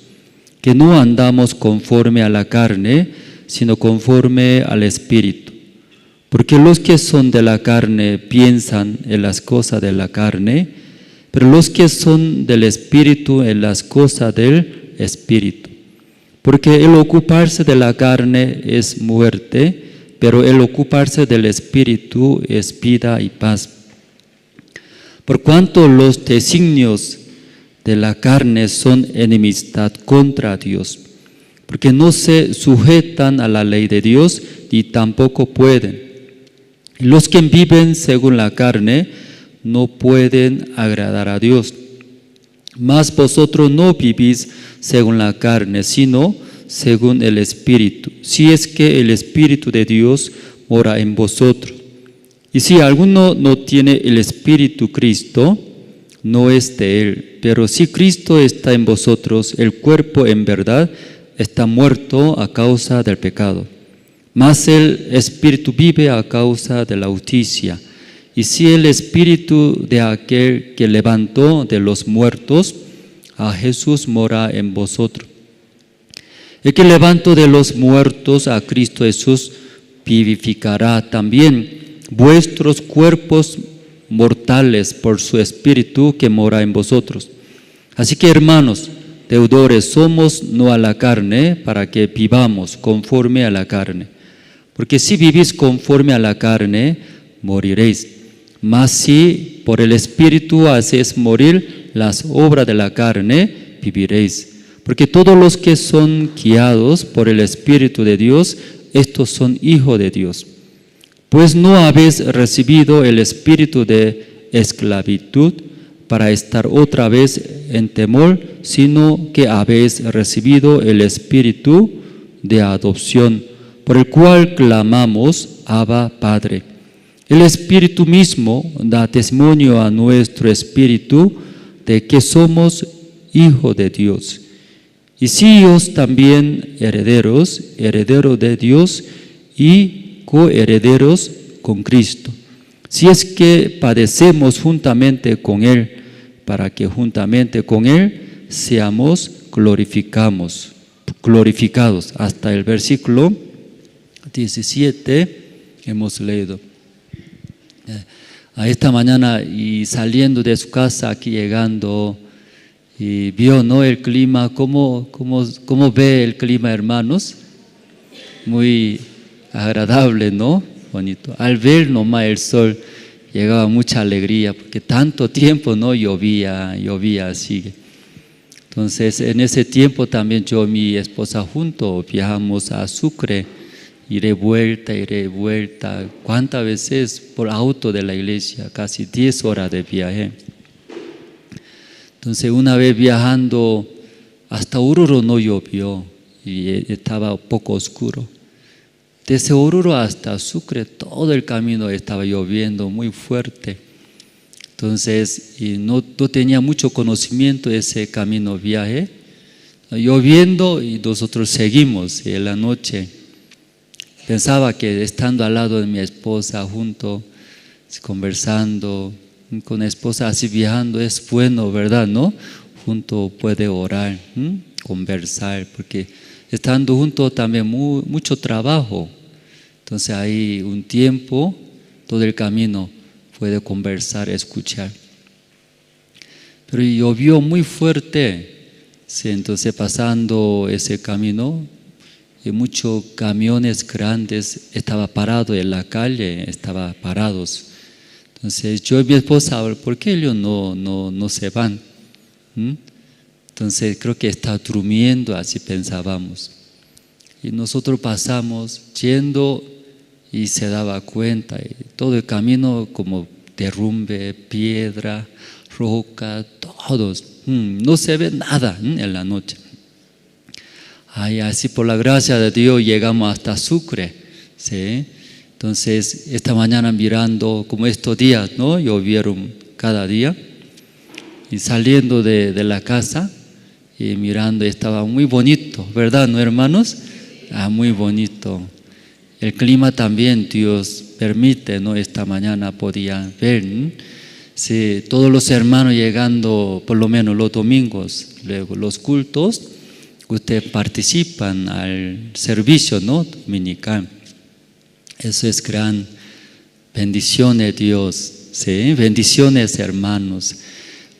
Speaker 8: que no andamos conforme a la carne, sino conforme al Espíritu. Porque los que son de la carne piensan en las cosas de la carne, pero los que son del Espíritu en las cosas del Espíritu. Porque el ocuparse de la carne es muerte, pero el ocuparse del Espíritu es vida y paz. Por cuanto los designios de la carne son enemistad contra Dios, porque no se sujetan a la ley de Dios ni tampoco pueden. Los que viven según la carne no pueden agradar a Dios. Mas vosotros no vivís según la carne, sino según el Espíritu, si es que el Espíritu de Dios mora en vosotros. Y si alguno no tiene el Espíritu Cristo, no es de él. Pero si Cristo está en vosotros, el cuerpo en verdad está muerto a causa del pecado, mas el Espíritu vive a causa de la justicia. Y si el Espíritu de aquel que levantó de los muertos a Jesús mora en vosotros, el que levantó de los muertos a Cristo Jesús vivificará también vuestros cuerpos mortales por su Espíritu que mora en vosotros. Así que, hermanos, deudores somos no a la carne, para que vivamos conforme a la carne. Porque si vivís conforme a la carne, moriréis. Mas si por el Espíritu hacéis morir las obras de la carne, viviréis. Porque todos los que son guiados por el Espíritu de Dios, estos son hijos de Dios. Pues no habéis recibido el espíritu de esclavitud para estar otra vez en temor, sino que habéis recibido el espíritu de adopción, por el cual clamamos, Abba, Padre. El Espíritu mismo da testimonio a nuestro espíritu de que somos hijos de Dios. Y si hijos también herederos, herederos de Dios y coherederos con Cristo, si es que padecemos juntamente con Él, para que juntamente con Él seamos glorificados. Hasta el versículo 17 hemos leído. A esta mañana y saliendo de su casa, aquí llegando, y vio, ¿no?, el clima. ¿Cómo ve el clima, hermanos? Muy agradable, ¿no? Bonito. Al ver nomás el sol, llegaba mucha alegría, porque tanto tiempo no llovía así. Entonces, en ese tiempo también yo y mi esposa juntos viajamos a Sucre, iré vuelta. ¿Cuántas veces por auto de la iglesia? Casi 10 horas de viaje. Entonces, una vez viajando hasta Oruro no llovió y estaba un poco oscuro. Desde Oruro hasta Sucre, todo el camino estaba lloviendo muy fuerte. Entonces, y no tenía mucho conocimiento de ese camino viaje. Lloviendo y nosotros seguimos. Y en la noche pensaba que estando al lado de mi esposa, junto, conversando con la esposa, así viajando, es bueno, ¿verdad? ¿No? Junto puede orar, conversar, porque estando juntos también mucho trabajo. Entonces hay un tiempo, todo el camino puede conversar, escuchar. Pero llovió muy fuerte, sí, entonces pasando ese camino, y muchos camiones grandes estaban parados en la calle, estaban parados. Entonces yo y mi esposa, ¿por qué ellos no se van? Entonces creo que está durmiendo, así pensábamos. Y nosotros pasamos yendo y se daba cuenta, y todo el camino como derrumbe, piedra, roca, todos. No se ve nada en la noche. Así por la gracia de Dios llegamos hasta Sucre, ¿sí? Entonces esta mañana mirando como estos días, ¿no?, llovieron cada día, y saliendo de la casa y mirando, estaba muy bonito, ¿verdad, no, hermanos? Muy bonito. El clima también Dios permite, ¿no? Esta mañana podía ver, sí, todos los hermanos llegando, por lo menos los domingos, luego los cultos, ustedes participan al servicio, ¿no?, dominical. Eso es gran bendición de Dios, ¿sí? Bendiciones, hermanos.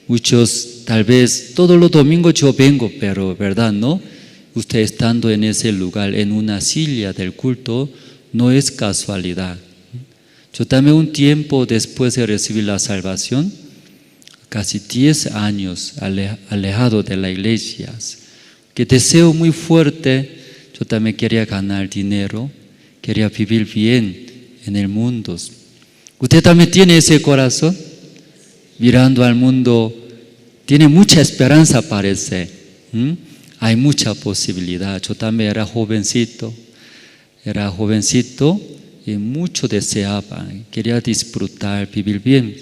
Speaker 8: Muchos, tal vez, todos los domingos yo vengo, pero, ¿verdad, no? Usted estando en ese lugar, en una silla del culto, no es casualidad. Yo también un tiempo después de recibir la salvación, casi 10 años alejado de la iglesia, que deseo muy fuerte, yo también quería ganar dinero, quería vivir bien en el mundo. ¿Usted también tiene ese corazón? Mirando al mundo, tiene mucha esperanza, parece. Hay mucha posibilidad. Yo también era jovencito y mucho deseaba, quería disfrutar, vivir bien.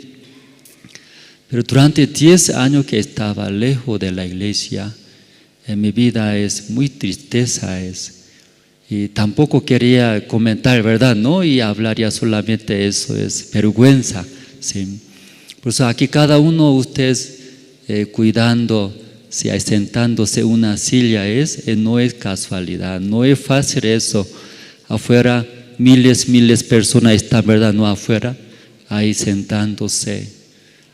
Speaker 8: Pero durante 10 años que estaba lejos de la iglesia, en mi vida es muy tristeza, y tampoco quería comentar, ¿verdad? ¿No? Y hablaría solamente eso, es vergüenza, ¿sí? Por eso aquí cada uno de ustedes cuidando, si sentándose en una silla no es casualidad, no es fácil eso. Afuera miles de personas están, ¿verdad? No afuera, ahí sentándose.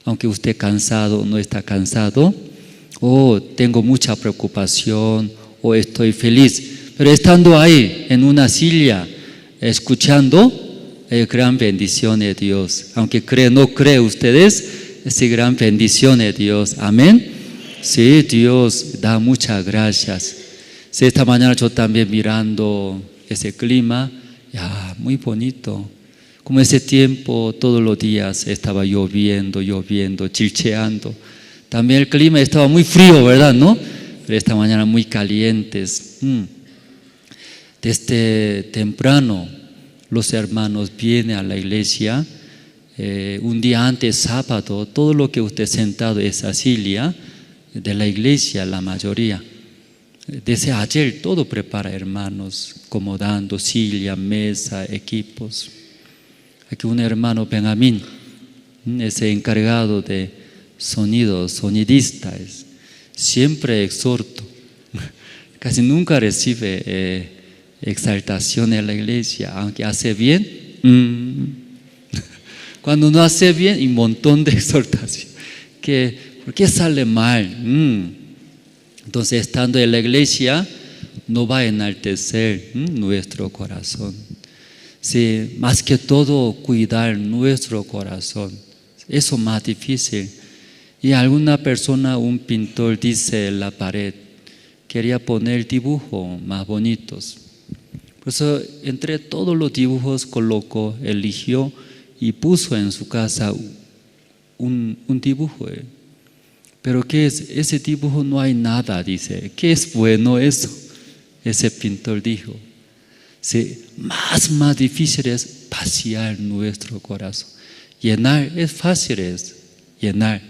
Speaker 8: Aunque usted cansado, no está cansado, tengo mucha preocupación, estoy feliz. Pero estando ahí en una silla, escuchando, es gran bendición de Dios. Aunque no cree ustedes, es gran bendición de Dios. Amén. Sí, Dios da muchas gracias. Sí, esta mañana yo también mirando ese clima, muy bonito. Como ese tiempo, todos los días estaba lloviendo, chilcheando. También el clima estaba muy frío, ¿verdad? ¿No? Pero esta mañana muy calientes. Desde temprano, los hermanos vienen a la iglesia. Un día antes, sábado, todo lo que usted sentado en esa silla de la iglesia, la mayoría. Desde ayer todo prepara, hermanos, acomodando silla, mesa, equipos. Aquí un hermano Benjamín, ese encargado de sonido, sonidista, siempre exhorto. Casi nunca recibe exaltación en la iglesia, aunque hace bien. Cuando no hace bien, un montón de exhortación. ¿Por qué sale mal? Entonces, estando en la iglesia, no va a enaltecer nuestro corazón. Sí, más que todo, cuidar nuestro corazón. Eso es más difícil. Y alguna persona, un pintor, dice en la pared, quería poner dibujos más bonitos. Por eso, entre todos los dibujos colocó, eligió y puso en su casa un dibujo. Pero ¿qué es? Ese dibujo no hay nada, dice. ¿Qué es bueno eso? Ese pintor dijo. Sí, más difícil es vaciar nuestro corazón. Llenar es fácil, llenar.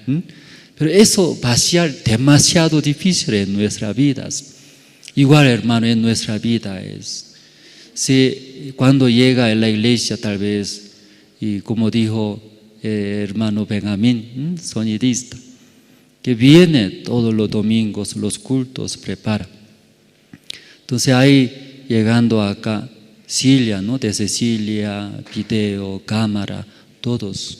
Speaker 8: Pero eso, vaciar, demasiado difícil en nuestras vidas. Igual, hermano, en nuestra vida es. Sí, cuando llega a la iglesia, tal vez, y como dijo hermano Benjamín, sonidista, que viene todos los domingos, los cultos, prepara. Entonces ahí, llegando acá, Cilia, ¿no? Desde Cilia, video, cámara, todos.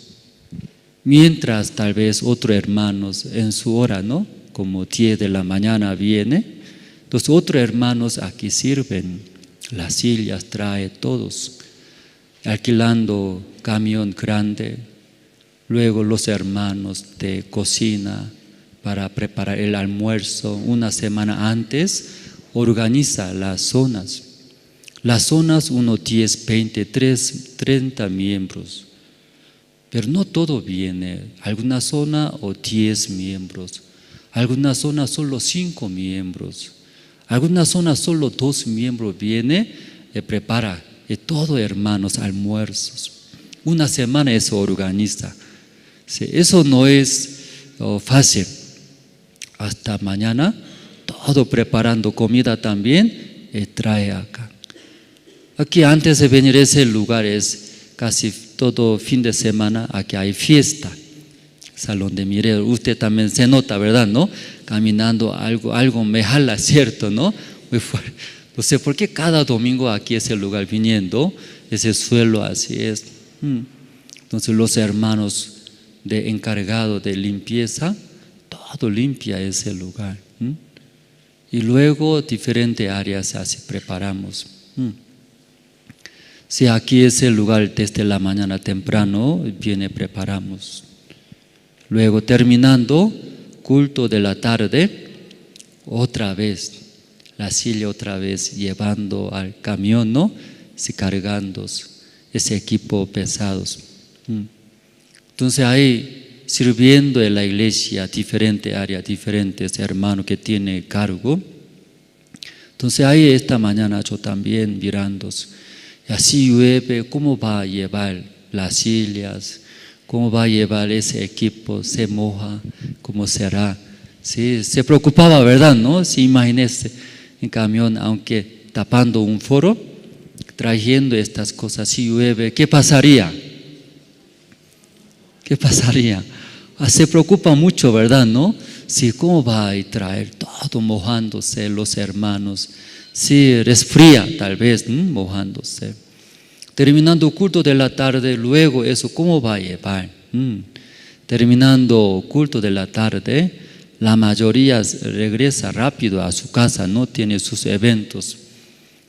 Speaker 8: Mientras tal vez otros hermanos en su hora, ¿no? Como 10 de la mañana viene, entonces otros hermanos aquí sirven, las sillas trae todos, alquilando camión grande, luego los hermanos de cocina para preparar el almuerzo. Una semana antes organiza las zonas. Las zonas, 1, 10, 20, 30 miembros. Pero no todo viene. Alguna zona o 10 miembros. Alguna zona solo 5 miembros. Alguna zona solo 2 miembros viene y prepara. Y todo hermanos, almuerzos. Una semana eso organiza. Sí, eso no es fácil. Hasta mañana, todo preparando comida también y trae acá. Aquí antes de venir a ese lugar es casi todo fin de semana, aquí hay fiesta. Salón de Mireo, usted también se nota, ¿verdad? ¿No? Caminando algo me jala, ¿cierto? ¿No? Muy fuerte. No sé por qué cada domingo aquí es el lugar viniendo, ese suelo así es. Entonces los hermanos de encargado de limpieza, todo limpia ese lugar. Y luego diferentes áreas así preparamos. Si aquí es el lugar desde la mañana temprano, preparamos. Luego terminando, culto de la tarde, otra vez, la silla otra vez llevando al camión, ¿no? Sí, cargando ese equipo pesados. Entonces ahí sirviendo en la iglesia, diferentes áreas, diferentes hermanos que tienen cargo. Entonces ahí esta mañana yo también mirando, y así llueve, ¿cómo va a llevar las sillas? ¿Cómo va a llevar ese equipo? ¿Se moja? ¿Cómo será? Sí, se preocupaba, ¿verdad? ¿No? Sí, imagínese, en camión, aunque tapando un foro, trayendo estas cosas, si llueve, ¿qué pasaría? ¿Qué pasaría? Se preocupa mucho, ¿verdad? ¿No? Sí, ¿cómo va a traer todo mojándose los hermanos? Sí, resfría tal vez, mojándose. Terminando el culto de la tarde, luego eso, ¿cómo va a llevar? Terminando el culto de la tarde, la mayoría regresa rápido a su casa, no tiene sus eventos.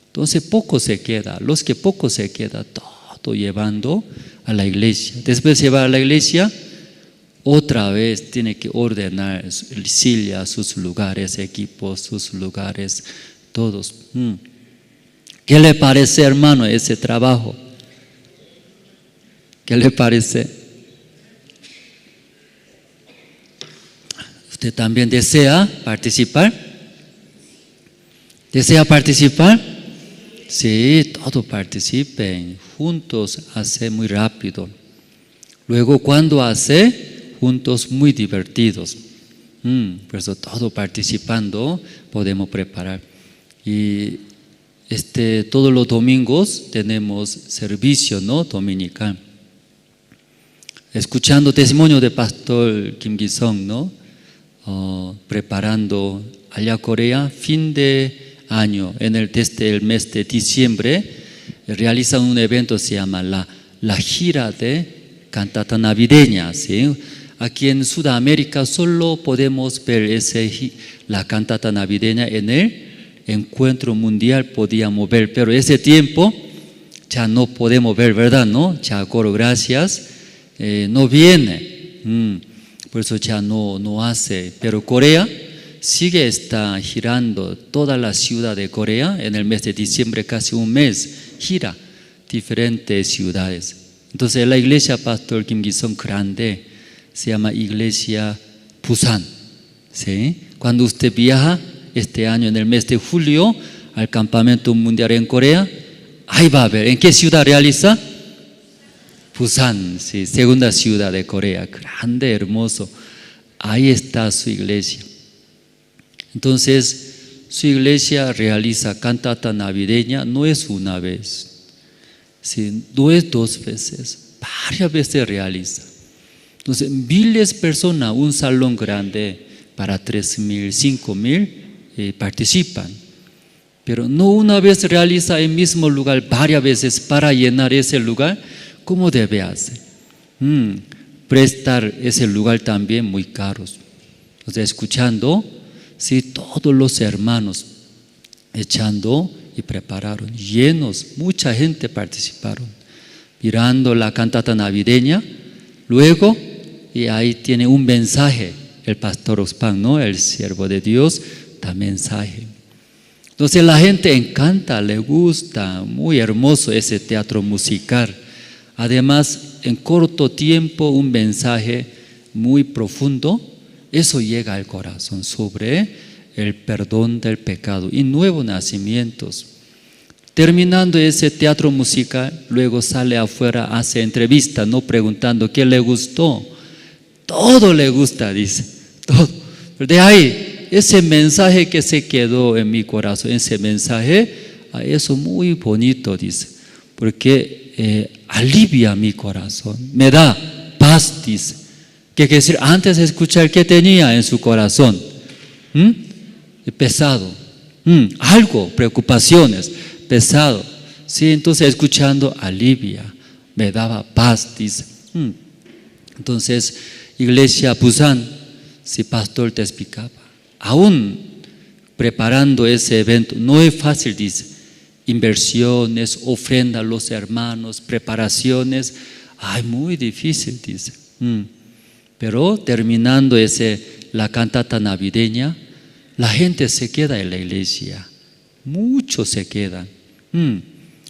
Speaker 8: Entonces poco se queda, los que poco se queda, todo llevando a la iglesia. Después de llevar a la iglesia, otra vez tiene que ordenar sillas, sus lugares, equipos, sus lugares, todos. ¿Qué le parece, hermano, ese trabajo? ¿Qué le parece? ¿Usted también desea participar? ¿Desea participar? Sí, todos participen. Juntos hace muy rápido. Luego cuando hace, juntos muy divertidos. Por eso todos participando podemos preparar. Y todos los domingos tenemos servicio, ¿no? Dominical. escuchando testimonio del pastor Kim Gi-sung, ¿no? Preparando allá Corea, fin de año, desde el mes de diciembre, realizan un evento, se llama la gira de cantata navideña, ¿sí? Aquí en Sudamérica solo podemos ver la cantata navideña en el encuentro mundial, podíamos ver, pero ese tiempo ya no podemos ver, ¿verdad? ¿No? Ya, coro, gracias, no viene, por eso ya no hace, pero Corea está girando toda la ciudad de Corea en el mes de diciembre, casi un mes, gira diferentes ciudades. Entonces la iglesia Pastor Kim Gi-sung grande se llama Iglesia Busan, ¿sí? Cuando usted viaja este año en el mes de julio al campamento mundial en Corea, ahí va a ver, ¿en qué ciudad realiza? Busan, sí, segunda ciudad de Corea, grande, hermoso. Ahí está su iglesia. Entonces, su iglesia realiza cantata navideña, no es una vez, sí, no es 2 veces, varias veces realiza. Entonces, miles de personas, un salón grande para 3,000, 5,000 participan. Pero no una vez realiza el mismo lugar, varias veces para llenar ese lugar, ¿cómo debe hacer? Prestar ese lugar también muy caros. Entonces, escuchando, sí, todos los hermanos echando y prepararon, llenos, mucha gente participaron, mirando la cantata navideña. Luego, y ahí tiene un mensaje, el pastor Ospan, ¿no? El siervo de Dios, da mensaje. Entonces la gente encanta, le gusta, muy hermoso ese teatro musical. Además, en corto tiempo, un mensaje muy profundo, eso llega al corazón sobre el perdón del pecado y nuevos nacimientos. Terminando ese teatro musical, luego sale afuera, hace entrevista, no preguntando qué le gustó. Todo le gusta, dice, todo. De ahí, ese mensaje que se quedó en mi corazón, ese mensaje, eso muy bonito, dice, porque alivia mi corazón, me da paz, dice. ¿Qué quiere decir? Antes de escuchar qué tenía en su corazón, pesado, algo, preocupaciones, pesado. Sí, entonces escuchando alivia, me daba paz, dice. Entonces, Iglesia Busan, si pastor te explicaba, aún preparando ese evento, no es fácil, dice, inversiones, ofrenda a los hermanos, preparaciones, muy difícil, dice. Pero terminando la cantata navideña, la gente se queda en la iglesia, muchos se quedan.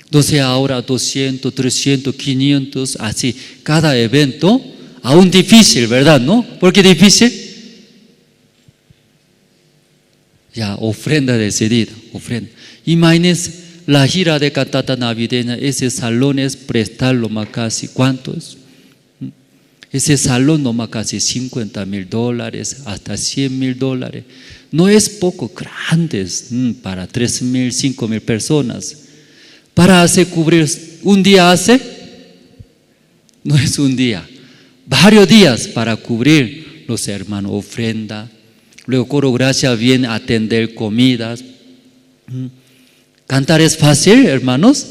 Speaker 8: Entonces ahora 200, 300, 500, así, cada evento, aún difícil, ¿verdad? ¿No? ¿Por qué difícil? Ya, ofrenda decidida, ofrenda. Imagínense la gira de cantata navideña, ese salón es prestarlo más casi, ¿cuántos? Ese salón nomás casi $50,000, hasta $100,000. No es poco, grandes, para 3,000, 5,000 personas. Para hacer cubrir, un día hace, no es un día, varios días para cubrir los hermanos, ofrenda. Luego coro gracia viene a atender comidas. ¿Cantar es fácil, hermanos?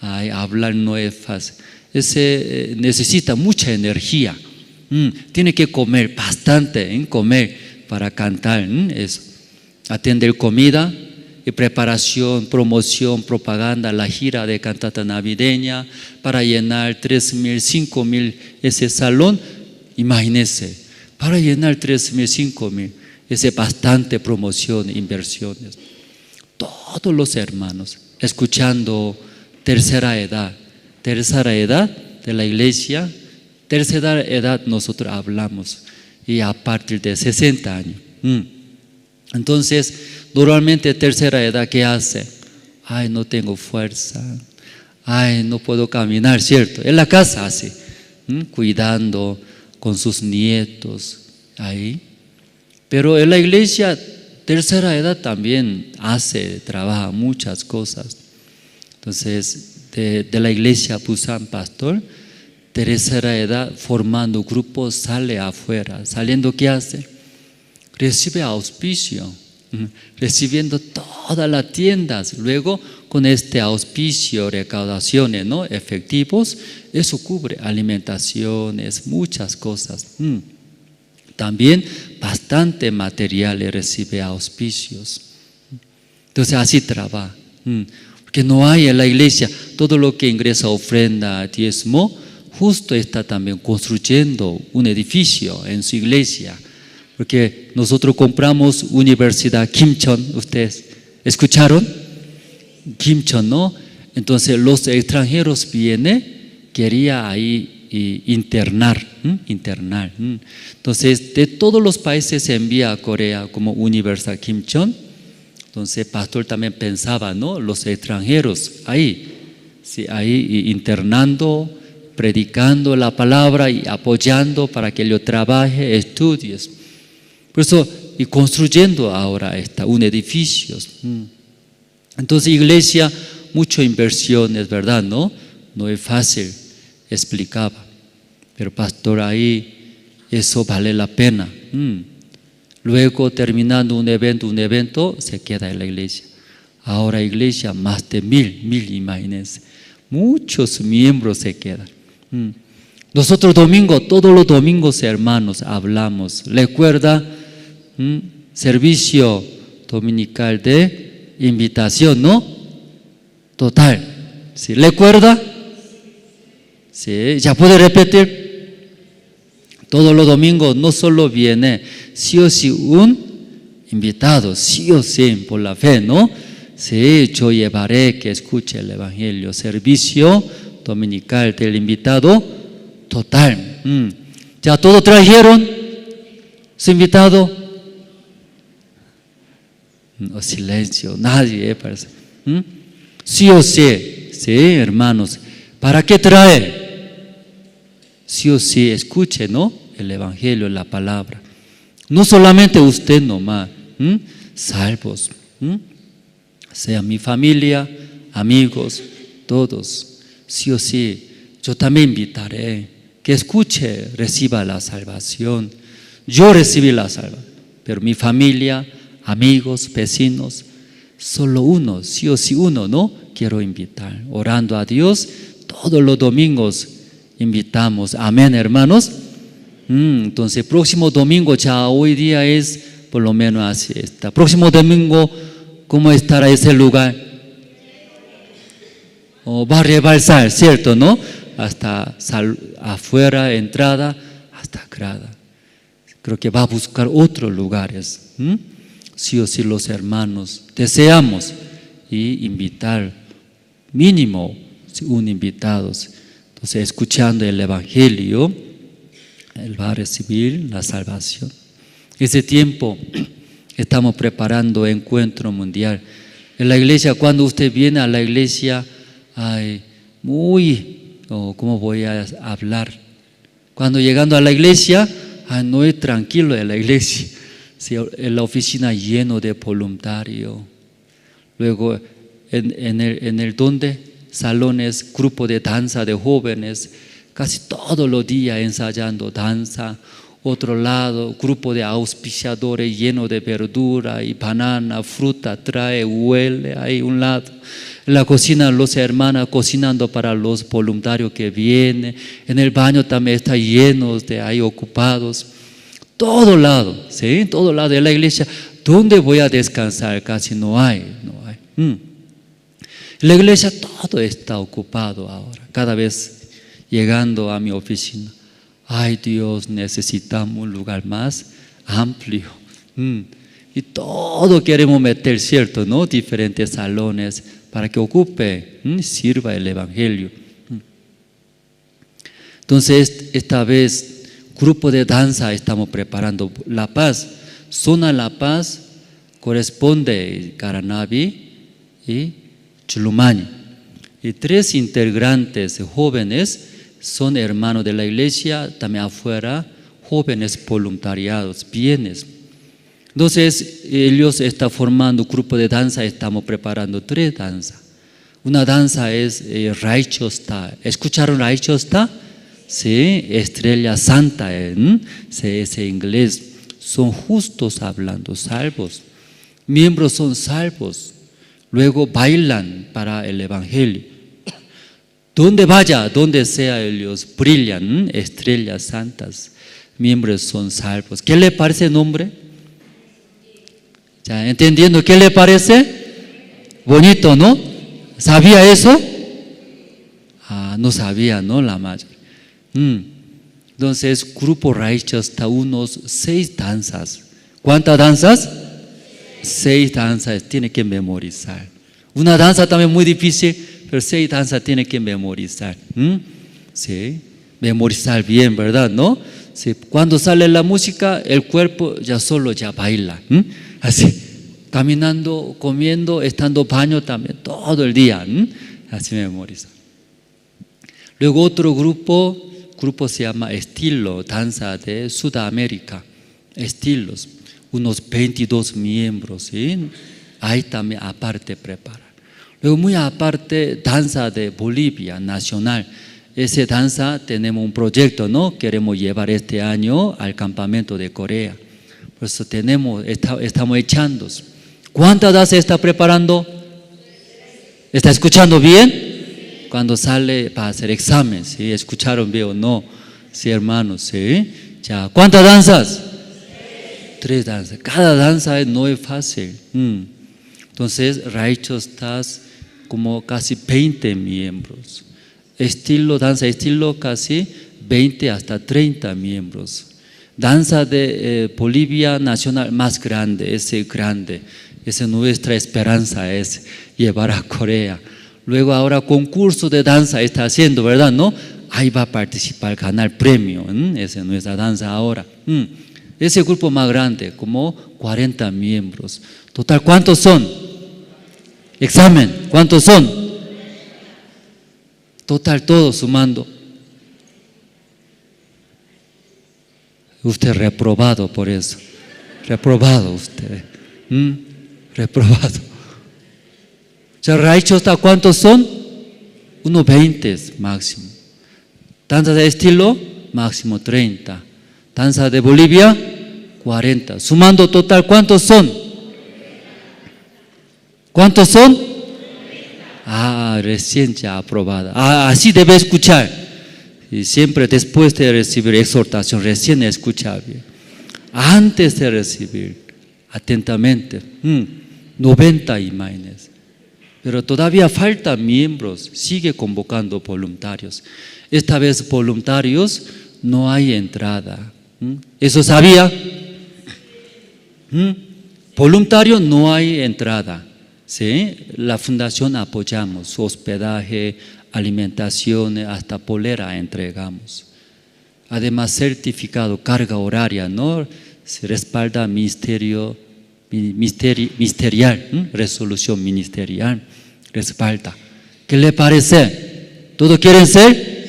Speaker 8: Hablar no es fácil. Necesita mucha energía. Tiene que comer bastante, comer para cantar. Eso. Atender comida y preparación, promoción, propaganda, la gira de cantata navideña para llenar 3,000, 5,000 ese salón. Imagínense, para llenar 3,000, 5,000, es bastante promoción, inversiones. Todos los hermanos escuchando tercera edad de la iglesia, tercera edad nosotros hablamos, y a partir de 60 años. Entonces, normalmente tercera edad, ¿qué hace? No tengo fuerza, no puedo caminar, ¿cierto? En la casa hace, cuidando con sus nietos, ahí. Pero en la iglesia, tercera edad también trabaja muchas cosas. Entonces, de la iglesia Busan, pastor, tercera edad formando grupos, sale afuera. Saliendo, ¿qué hace? Recibe auspicio, recibiendo todas las tiendas. Luego, con este auspicio, recaudaciones, ¿no?, efectivos, eso cubre alimentaciones, muchas cosas. También bastante materiales recibe auspicios. Entonces así trabaja. Porque no hay en la iglesia todo lo que ingresa ofrenda, diezmo, justo está también construyendo un edificio en su iglesia. Porque nosotros compramos Universidad Kimchon, ¿ustedes escucharon? Kimchon, ¿no? Entonces los extranjeros vienen, quería ahí internar. Entonces de todos los países se envía a Corea como Universidad Kimchon. Entonces el pastor también pensaba, ¿no?, los extranjeros ahí, sí, ahí internando, predicando la palabra y apoyando para que ellos trabaje, estudios. Por eso, y construyendo ahora un edificio. Entonces iglesia, mucha inversión, es verdad, ¿no? No es fácil, explicaba. Pero pastor, ahí eso vale la pena. Luego terminando un evento, se queda en la iglesia. Ahora iglesia, más de 1000, imagínense. Muchos miembros se quedan. Nosotros todos los domingos, hermanos, hablamos. Recuerda, servicio dominical de invitación, ¿no? Total. ¿Sí? ¿Recuerda? Sí. ¿Ya puede repetir? Todos los domingos no solo viene sí o sí un invitado, sí o sí por la fe, ¿no? Sí, yo llevaré que escuche el evangelio. Servicio dominical del invitado total. ¿Ya todos trajeron su invitado? No, silencio, nadie parece. Sí o sí, sí, hermanos. ¿Para qué trae? Sí o sí, escuche, ¿no?, el evangelio, la palabra. No solamente usted nomás, salvos, sea mi familia, amigos, todos. Sí o sí, yo también invitaré que escuche, reciba la salvación. Yo recibí la salvación, pero mi familia, amigos, vecinos, solo uno, sí o sí uno, ¿no? Quiero invitar, orando a Dios todos los domingos. Invitamos, amén, hermanos. Entonces próximo domingo, ya hoy día es por lo menos así está. Próximo domingo, ¿cómo estará ese lugar? Va a rebalsar, ¿cierto, no? Hasta afuera, entrada, hasta grada. Creo que va a buscar otros lugares. Sí o sí los hermanos deseamos y invitar mínimo un invitados. Entonces, escuchando el evangelio, él va a recibir la salvación. Ese tiempo estamos preparando encuentro mundial. En la iglesia, cuando usted viene a la iglesia, ¿cómo voy a hablar? Cuando llegando a la iglesia, no es tranquilo en la iglesia. Sí, en la oficina lleno de voluntarios. Luego, en el donde salones, grupo de danza de jóvenes, casi todos los días ensayando danza. Otro lado, grupo de auspiciadores lleno de verdura y banana, fruta, trae, huele, ahí un lado. En la cocina, los hermanos cocinando para los voluntarios que vienen. En el baño también está lleno de ahí ocupados. Todo lado, ¿sí? Todo lado de la iglesia. ¿Dónde voy a descansar? Casi no hay. La iglesia todo está ocupado ahora. Cada vez llegando a mi oficina, ay Dios, necesitamos un lugar más amplio. Y todo queremos meter, ¿cierto? ¿No? Diferentes salones para que ocupe, sirva el evangelio. Entonces, esta vez, grupo de danza estamos preparando. La Paz, zona La Paz, corresponde Caranavi y Chulumañi. Y 3 integrantes jóvenes son hermanos de la iglesia, también afuera, jóvenes voluntariados, bienes. Entonces, ellos están formando un grupo de danza, estamos preparando 3 danzas. Una danza es Raichosta. ¿Escucharon Raichosta? ¿sí? Estrella Santa, sí, ese inglés. Son justos hablando, salvos. Miembros son salvos. Luego bailan para el Evangelio. Donde vaya, donde sea ellos, brillan, estrellas santas. Miembros son salvos. ¿Qué le parece el nombre? ¿Ya entendiendo qué le parece? Bonito, ¿no? ¿Sabía eso? No sabía, ¿no? La mayor. Entonces, Grupo Righteous está unos 6 danzas. ¿Cuántas danzas? 6 danzas tiene que memorizar. Una danza también muy difícil, pero 6 danzas tiene que memorizar. Sí, memorizar bien, ¿verdad? ¿No? Sí. Cuando sale la música, el cuerpo ya baila. Así, caminando, comiendo, estando baño también, todo el día. Así memoriza. Luego otro grupo se llama Estilo, danza de Sudamérica. Estilos, unos 22 miembros, ¿sí? Ahí también aparte preparan. Luego muy aparte, danza de Bolivia, nacional. Esa danza tenemos un proyecto, ¿no? Queremos llevar este año al campamento de Corea. Por eso estamos echando. ¿Cuántas danzas está preparando? ¿Está escuchando bien? Cuando sale para hacer examen, ¿sí? ¿Escucharon bien o no? Sí, hermanos, ¿sí? Ya. ¿Cuántas danzas? 3 danzas. Cada danza no es fácil. Entonces, Righteous está como casi 20 miembros. Danza estilo casi 20 hasta 30 miembros. Danza de Bolivia nacional más grande, ese grande. Esa es nuestra esperanza, es llevar a Corea. Luego ahora concurso de danza está haciendo, ¿verdad? ¿No? Ahí va a participar, ganar premio. Esa es nuestra danza ahora. Ese grupo más grande, como 40 miembros. Total, ¿cuántos son? Examen, ¿cuántos son? Total, todos sumando. Usted reprobado por eso. Reprobado usted. Reprobado. Ya Righteous, ¿cuántos son? Unos 20 máximo. Danza de estilo, máximo 30. Danza de Bolivia, 40. Sumando total, ¿cuántos son? ¿Cuántos son? Recién ya aprobada. Así debe escuchar. Y siempre después de recibir exhortación, recién escuchar bien. Antes de recibir, atentamente. 90 imágenes. Pero todavía faltan miembros, sigue convocando voluntarios. Esta vez voluntarios no hay entrada. ¿Eso sabía? Voluntario no hay entrada. ¿Sí? La fundación apoyamos su hospedaje, alimentación, hasta polera entregamos. Además certificado, carga horaria, ¿no? Se respalda ministerial, resolución ministerial, respalda. ¿Qué le parece? ¿Todos quieren ser?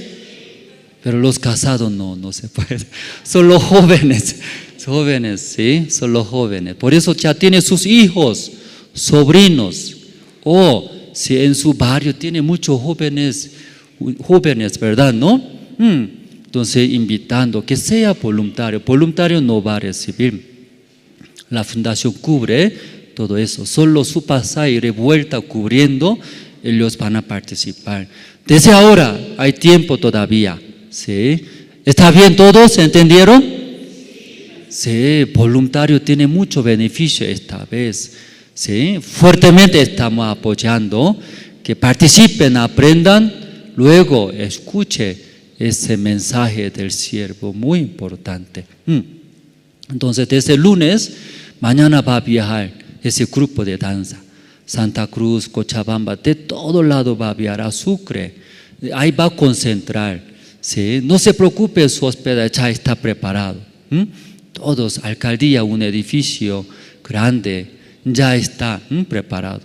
Speaker 8: Pero los casados no se puede. Son los jóvenes, ¿sí? Son los jóvenes. Por eso ya tiene sus hijos, sobrinos, o si en su barrio tiene muchos jóvenes, ¿verdad? ¿No? Entonces invitando que sea voluntario no va a recibir. La fundación cubre todo eso, solo su pasada y revuelta cubriendo, ellos van a participar. Desde ahora hay tiempo todavía, ¿sí? ¿Está bien todos? ¿Entendieron? Sí, voluntario tiene mucho beneficio esta vez. ¿Sí? Fuertemente estamos apoyando que participen, aprendan, luego escuche ese mensaje del siervo, muy importante. Entonces desde el lunes, mañana va a viajar ese grupo de danza, Santa Cruz, Cochabamba, de todo lado va a viajar a Sucre, ahí va a concentrar. ¿Sí? No se preocupe, su hospedaje ya está preparado. Todos, alcaldía, un edificio grande, ya está preparado.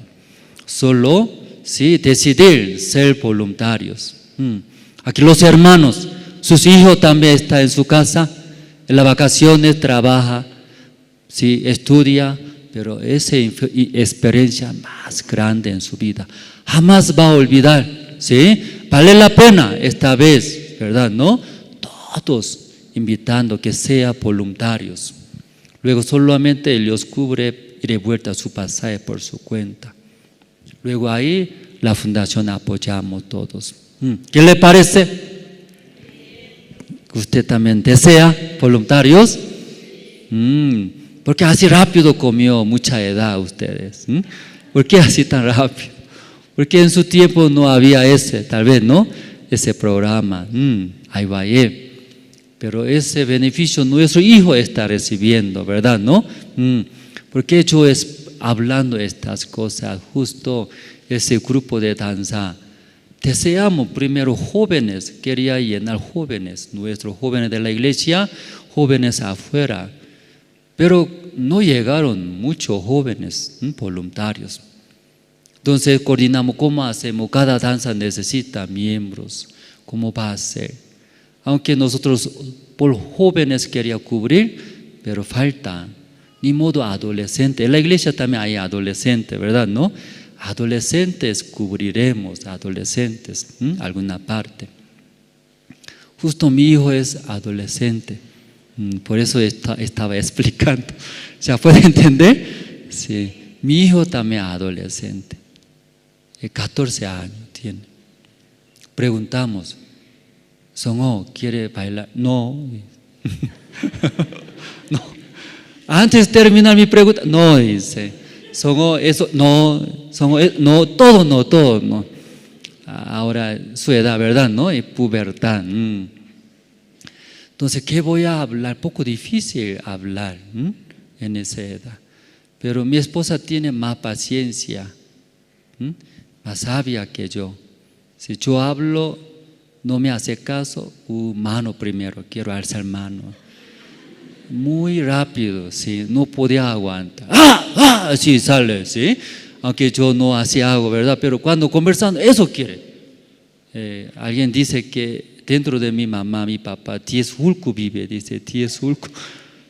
Speaker 8: Solo ¿sí? Decidir ser voluntarios. Aquí los hermanos, sus hijos también están en su casa, en las vacaciones trabaja, ¿sí? Estudia, pero esa experiencia más grande en su vida, jamás va a olvidar, ¿sí? Vale la pena esta vez, ¿verdad? ¿No? todos invitando que sean voluntarios. Luego solamente ellos cubre y de vuelta su pasaje por su cuenta. Luego ahí la fundación apoyamos todos. ¿Qué le parece? ¿Usted también desea voluntarios? Porque así rápido comió mucha edad ustedes. ¿Por qué así tan rápido? Porque en su tiempo no había tal vez, ¿no? Ese programa. Ahí va. Pero ese beneficio nuestro hijo está recibiendo, ¿verdad? ¿No? Porque yo hablando estas cosas, justo ese grupo de danza, deseamos primero jóvenes, quería llenar jóvenes, nuestros jóvenes de la iglesia, jóvenes afuera, pero no llegaron muchos jóvenes voluntarios. Entonces coordinamos cómo hacemos, cada danza necesita miembros, cómo va a ser. Aunque nosotros por jóvenes quería cubrir, pero falta, ni modo adolescente. En la iglesia también hay adolescentes, ¿verdad? ¿No? Adolescentes cubriremos, adolescentes, alguna parte. Justo mi hijo es adolescente, por eso estaba explicando. ¿Se puede entender? Sí, mi hijo también es adolescente, 14 años tiene. Preguntamos, Songo, ¿quiere bailar? No. No. Antes de terminar mi pregunta, no, dice. Songo, eso, no. Songo, no, todo no. Ahora su edad, ¿verdad? ¿No? Y pubertad. Entonces, ¿qué voy a hablar? Poco difícil hablar en esa edad. Pero mi esposa tiene más paciencia, más sabia que yo. Si yo hablo, no me hace caso, mano primero, quiero alzar mano. Muy rápido, ¿sí? No podía aguantar. Así sale, ¿sí? Aunque yo no hacía algo, ¿verdad? Pero cuando conversando, eso quiere. Alguien dice que dentro de mi mamá, mi papá, 10 Hulku vive, dice 10 Hulku.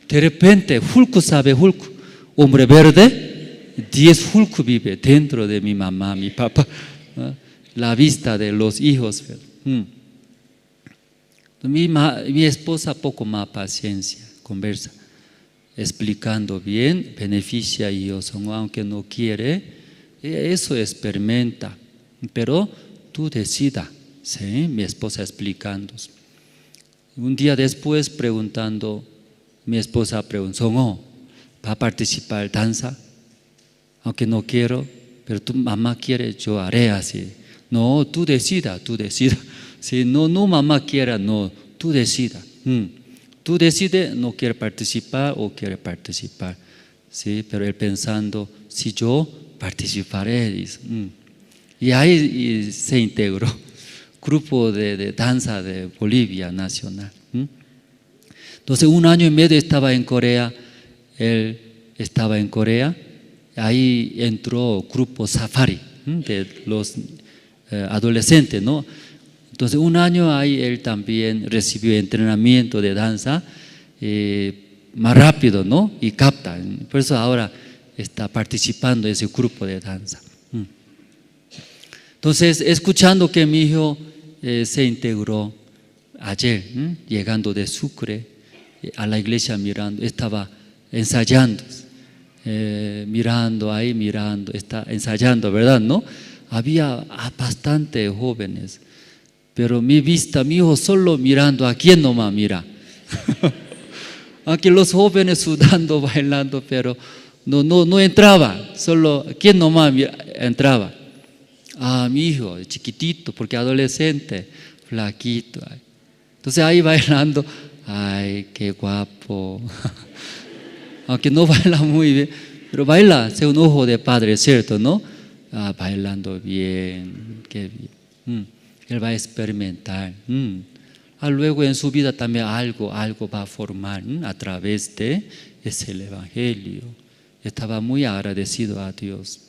Speaker 8: De repente, Hulku sabe Hulku, hombre verde, 10 Hulku vive dentro de mi mamá, mi papá. La vista de los hijos. Mi esposa poco más paciencia, conversa, explicando bien, beneficia y yo, aunque no quiere, eso experimenta, pero tú decida, ¿sí? Mi esposa explicando. Un día después preguntando, mi esposa preguntó, ¿va a participar en danza? Aunque no quiero, pero tu mamá quiere, yo haré así. No, tú decida. Si no mamá quiera, no, tú decida. Tú decides, no quiere participar o quiere participar. ¿Sí? Pero él pensando, si yo participaré, dice. Y ahí se integró, grupo de danza de Bolivia nacional. Entonces 1 año y medio estaba en Corea, él estaba en Corea, ahí entró grupo Safari de los adolescentes, ¿no? Entonces 1 año ahí él también recibió entrenamiento de danza más rápido, ¿no? Y capta, por eso ahora está participando en ese grupo de danza. Entonces escuchando que mi hijo se integró ayer, llegando de Sucre a la iglesia mirando, estaba ensayando, mirando, está ensayando, ¿verdad? ¿No? Había bastante jóvenes. Pero mi hijo solo mirando, ¿a quién nomás mira? Aunque los jóvenes sudando, bailando, pero no entraba, solo, ¿quién nomás entraba? Mi hijo, chiquitito, porque adolescente, flaquito. Entonces ahí bailando, ay, qué guapo. Aunque no baila muy bien, pero baila, es un ojo de padre, ¿cierto? ¿No? Bailando bien, qué bien. Él va a experimentar. Luego en su vida también algo va a formar a través de ese evangelio. Estaba muy agradecido a Dios.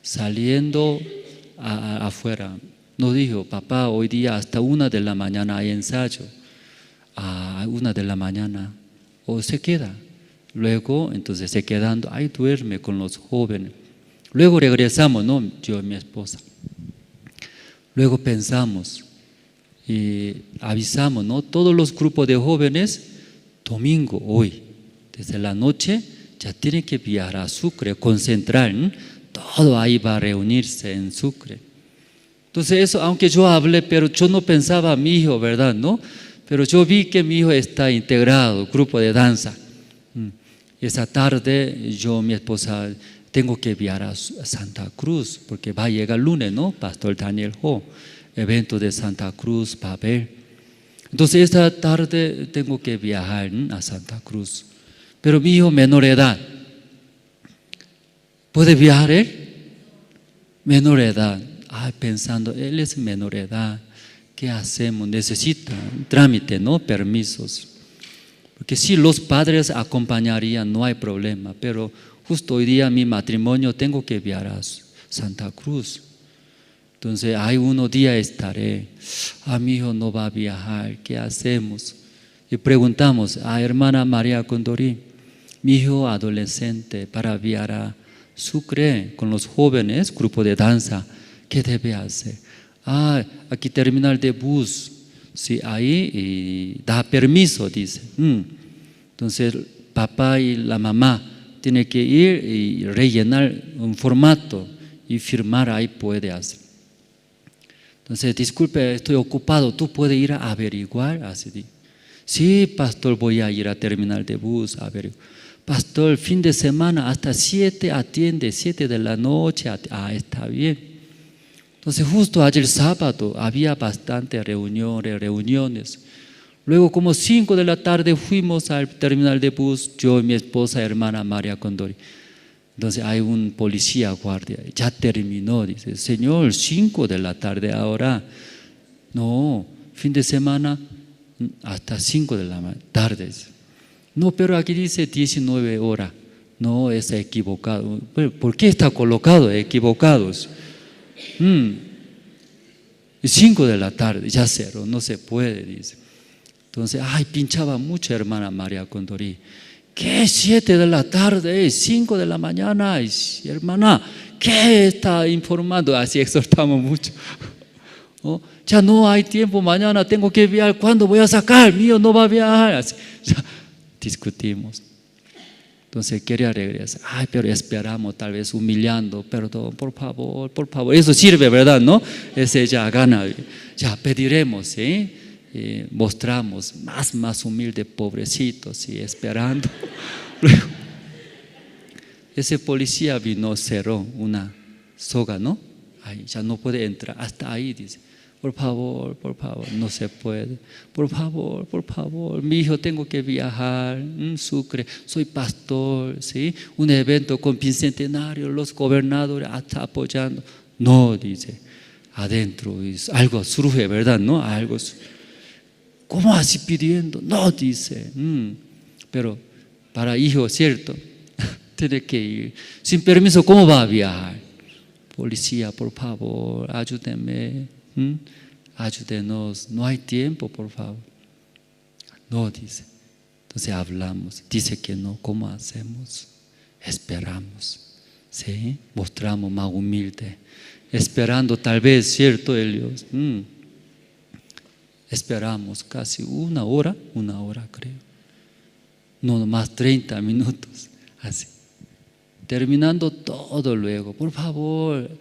Speaker 8: Saliendo afuera, nos dijo, papá, hoy día hasta 1 de la mañana hay ensayo. 1 de la mañana, o se queda. Luego, entonces se quedando, ahí duerme con los jóvenes. Luego regresamos, ¿no? Yo y mi esposa. Luego pensamos, y avisamos, ¿no? Todos los grupos de jóvenes, domingo, hoy, desde la noche, ya tienen que viajar a Sucre, concentrar, ¿no? Todo ahí va a reunirse en Sucre. Entonces eso, aunque yo hablé, pero yo no pensaba a mi hijo, ¿verdad? ¿No? Pero yo vi que mi hijo está integrado, grupo de danza. Esa tarde yo, mi esposa, tengo que viajar a Santa Cruz, porque va a llegar el lunes, ¿no? Pastor Daniel Ho, evento de Santa Cruz, va a ver. Entonces esta tarde tengo que viajar, ¿no? A Santa Cruz. Pero mi hijo menor edad, ¿puede viajar él? Menor edad. Ay, pensando, él es menor edad, ¿qué hacemos? Necesita un trámite, ¿no? Permisos. Porque si los padres acompañarían, no hay problema, pero justo hoy día mi matrimonio tengo que viajar a Santa Cruz. Entonces, hay unos días estaré, mi hijo no va a viajar, ¿qué hacemos? Y preguntamos a hermana María Condori, mi hijo adolescente para viajar a Sucre con los jóvenes, grupo de danza, ¿qué debe hacer? Aquí terminal de bus, sí, ahí da permiso, dice. Entonces, papá y la mamá tienen que ir y rellenar un formato y firmar, ahí puede hacer. Entonces, disculpe, estoy ocupado, ¿tú puedes ir a averiguar? Así. Sí, pastor, voy a ir a terminal de bus a averiguar. Pastor, fin de semana hasta 7 atiende, 7 de la noche, está bien. Entonces justo ayer sábado había bastantes reuniones. Luego como 5 de la tarde fuimos al terminal de bus, yo y mi esposa, hermana María Condori. Entonces hay un policía guardia, ya terminó, dice, señor, 5 de la tarde ahora. No, fin de semana hasta 5 de la tarde. No, pero aquí dice 19 horas. No, es equivocado. ¿Por qué está colocado equivocados? 5 de la tarde, ya cerró, no se puede, dice. Entonces, pinchaba mucho hermana María Condori. ¿Qué 7 de la tarde? 5 de la mañana, hermana, ¿qué está informando? Así exhortamos mucho. Ya no hay tiempo, mañana tengo que viajar, ¿cuándo voy a sacar? Mío no va a viajar. Así, ya discutimos. Entonces quería regresar. Pero esperamos, tal vez humillando, perdón, por favor, por favor. Eso sirve, ¿verdad? ¿No? Ese ya gana. Ya pediremos, ¿sí? Mostramos más humilde, pobrecitos, ¿sí? Esperando. Luego, ese policía vino, cerró una soga, ¿no? Ya no puede entrar, hasta ahí, dice. Por favor, no se puede. Por favor, mi hijo tengo que viajar, Sucre, soy pastor, ¿sí? Un evento con bicentenario, los gobernadores hasta apoyando. No, dice, adentro algo surge, ¿verdad? ¿No? Algo. ¿Cómo así pidiendo? No, dice, pero para hijo, ¿cierto? Tiene que ir. Sin permiso, ¿cómo va a viajar? Policía, por favor, ayúdenme. Ayúdenos, no hay tiempo, por favor. No, dice. Entonces hablamos, dice que no, ¿cómo hacemos? Esperamos, ¿sí? Mostramos más humilde, esperando tal vez, ¿cierto, Elios? Esperamos casi una hora creo. No más 30 minutos, así. Terminando todo luego, por favor.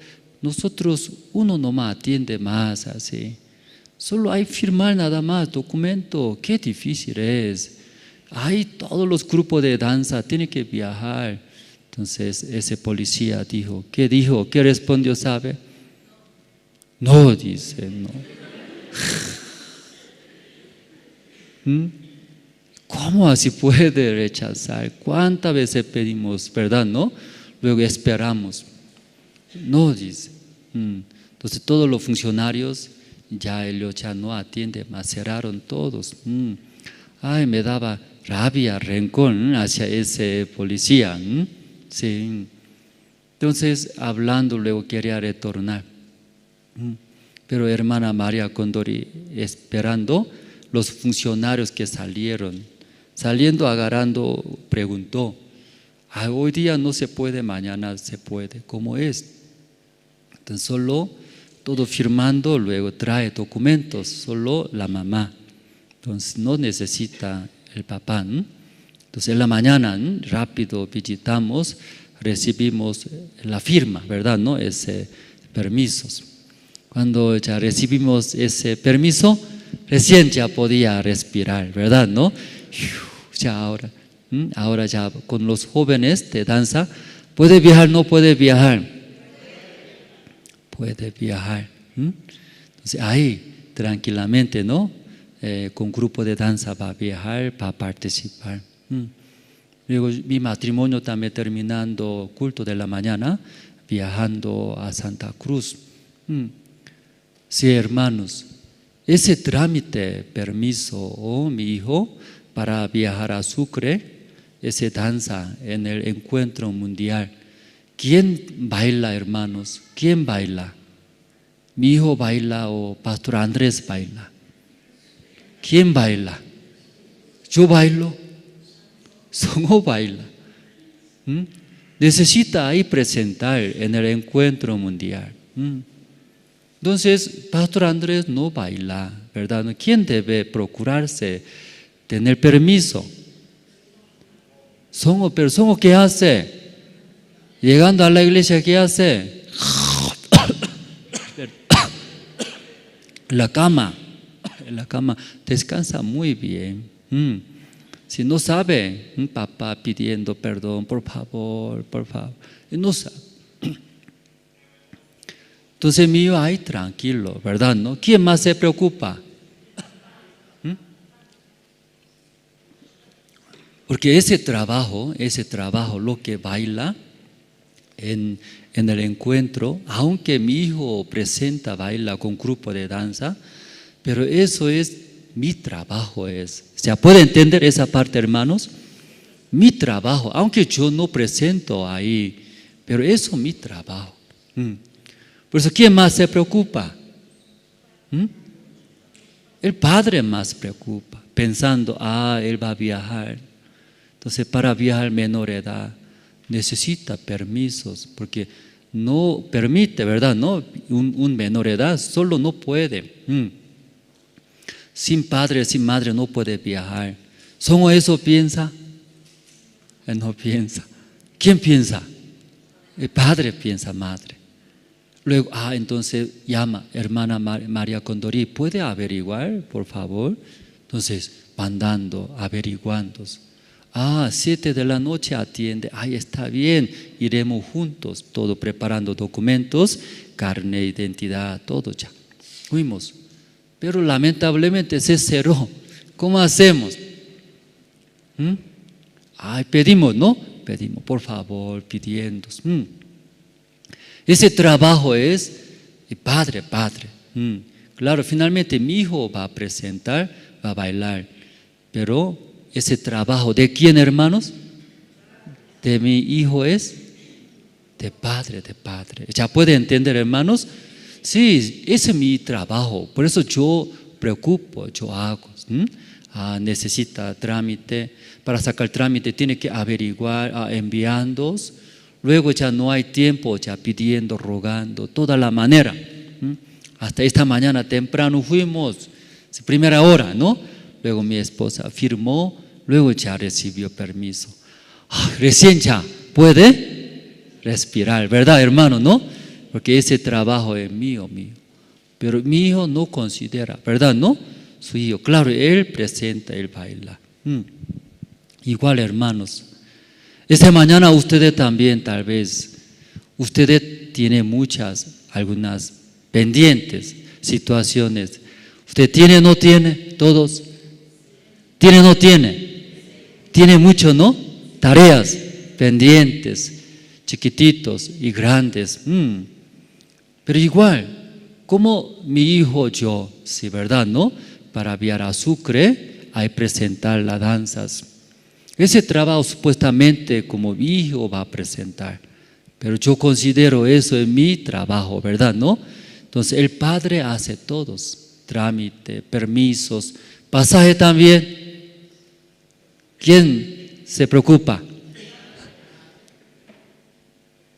Speaker 8: Nosotros, uno nomás atiende más así. Solo hay firmar nada más, documento. Qué difícil es. Hay todos los grupos de danza, tiene que viajar. Entonces ese policía dijo, ¿qué dijo? ¿Qué respondió, sabe? No, dice, no. ¿Cómo así puede rechazar? ¿Cuántas veces pedimos, verdad, no? Luego esperamos. No, dice. Entonces todos los funcionarios, ya ellos ya no atienden más, cerraron todos. Me daba rabia, rencor hacia ese policía. Sí. Entonces hablando luego quería retornar. Pero hermana María Condori, esperando los funcionarios que saliendo agarrando, preguntó, hoy día no se puede, mañana se puede, ¿cómo es? Entonces solo todo firmando, luego trae documentos, solo la mamá. Entonces no necesita el papá. Entonces en la mañana rápido visitamos, recibimos la firma, ¿verdad? ¿No? Ese permisos. Cuando ya recibimos ese permiso, recién ya podía respirar, ¿verdad? ¿No? Ya ahora ya con los jóvenes de danza, ¿puede viajar? ¿No puede viajar? Puede viajar. Entonces ahí tranquilamente, ¿no? Con grupo de danza va a viajar, va a participar. Luego mi matrimonio también terminando culto de la mañana, viajando a Santa Cruz. Sí, hermanos, ese trámite, permiso, mi hijo, para viajar a Sucre, ese danza en el encuentro mundial. ¿Quién baila, hermanos? ¿Quién baila? ¿Mi hijo baila o Pastor Andrés baila? ¿Quién baila? Yo bailo. Songo baila. Necesita ahí presentar en el encuentro mundial. Entonces, Pastor Andrés no baila, ¿verdad? ¿Quién debe procurarse tener permiso? Pero Songo, ¿qué hace? Llegando a la iglesia, ¿qué hace? En la cama descansa muy bien. Si no sabe, papá pidiendo perdón, por favor, no sabe. Entonces mío ahí tranquilo, ¿verdad? ¿No? ¿Quién más se preocupa? Porque ese trabajo, lo que baila en el encuentro, aunque mi hijo baila con grupo de danza, pero eso es mi trabajo. ¿Se puede entender esa parte, hermanos? Mi trabajo, aunque yo no presento ahí, pero eso es mi trabajo. Por eso, ¿quién más se preocupa? El padre más preocupa, pensando, él va a viajar. Entonces, para viajar menor edad, necesita permisos, porque no permite, ¿verdad? No, un menor edad solo no puede. Sin padre, sin madre no puede viajar. ¿Solo eso piensa? Él no piensa. ¿Quién piensa? El padre piensa, madre. Luego, entonces llama, hermana María Condorí, ¿puede averiguar, por favor? Entonces, van dando, averiguando. 7 de la noche atiende, está bien, iremos juntos, todo preparando documentos, carne, identidad, todo ya. Fuimos, pero lamentablemente se cerró. ¿Cómo hacemos? Pedimos, ¿no? Pedimos, por favor, pidiendo. Ese trabajo es padre. Claro, finalmente mi hijo va a presentar, va a bailar, pero ese trabajo, ¿de quién, hermanos? De mi hijo es de padre. ¿Ya puede entender, hermanos? Sí, ese es mi trabajo. Por eso yo preocupo, yo hago. Necesita trámite. Para sacar trámite tiene que averiguar, enviando. Luego ya no hay tiempo, ya pidiendo, rogando, toda la manera. Hasta esta mañana temprano fuimos, primera hora, ¿no? Luego mi esposa firmó, luego ya recibió permiso. Recién ya puede respirar, ¿verdad, hermano? ¿No? Porque ese trabajo es mío. Pero mi hijo no considera, ¿verdad? ¿No? Su hijo, claro, él presenta, él baila. Igual, hermanos. Esta mañana ustedes también, tal vez, ustedes tienen algunas pendientes, situaciones. ¿Usted tiene o no tiene? Todos. ¿Tiene o no tiene? Tiene mucho, ¿no? Tareas pendientes, chiquititos y grandes. Pero igual, como mi hijo yo, sí, ¿verdad? ¿No? Para viajar a Sucre, hay presentar las danzas. Ese trabajo supuestamente como mi hijo va a presentar, pero yo considero eso es mi trabajo, ¿verdad? ¿No? Entonces el padre hace todos, trámite, permisos, pasaje también. ¿Quién se preocupa?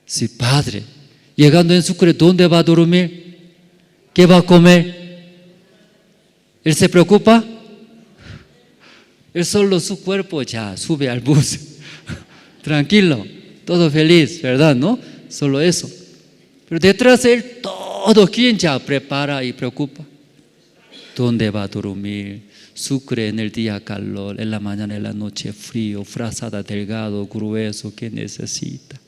Speaker 8: Sí, padre. Llegando en Sucre, ¿dónde va a dormir? ¿Qué va a comer? ¿Él se preocupa? Él solo su cuerpo ya sube al bus. Tranquilo, todo feliz, ¿verdad? ¿No? Solo eso. Pero detrás de él, todo quien ya prepara y preocupa. ¿Dónde va a dormir? Sucre en el día calor, en la mañana, en la noche frío, frazada delgado, grueso, ¿qué necesita?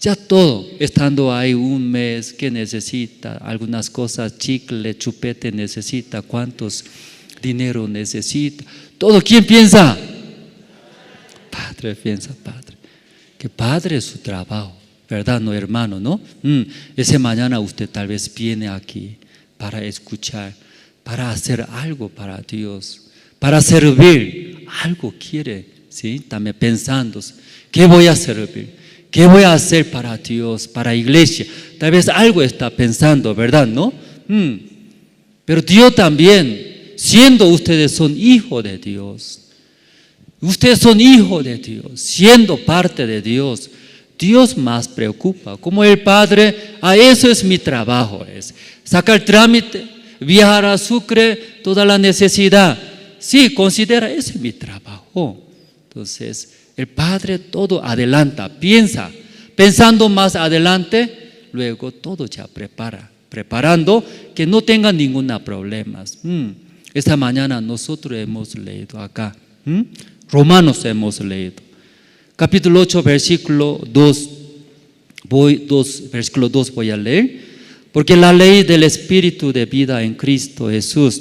Speaker 8: Ya todo, estando ahí un mes, ¿qué necesita? Algunas cosas, chicle, chupete necesita, ¿cuántos dinero necesita? Todo, ¿quién piensa? Padre piensa, Padre. Que Padre es su trabajo, ¿verdad? No, hermano, ¿no? Esa mañana usted tal vez viene aquí para escuchar, para hacer algo para Dios, para servir, algo quiere, ¿sí? También pensando, ¿qué voy a servir? ¿Qué voy a hacer para Dios, para la iglesia? Tal vez algo está pensando, ¿verdad? ¿No? Pero Dios también, siendo ustedes son hijos de Dios, ustedes son hijos de Dios, siendo parte de Dios, Dios más preocupa. Como el Padre, eso es mi trabajo, es sacar trámite, viajar a Sucre, toda la necesidad. Sí, considera, ese es mi trabajo. Entonces, el Padre todo adelanta, piensa, pensando más adelante, luego todo ya preparando que no tenga ningún problema. Esta mañana nosotros hemos leído acá, Romanos hemos leído, capítulo 8, versículo 2, versículo 2 voy a leer, porque la ley del Espíritu de vida en Cristo Jesús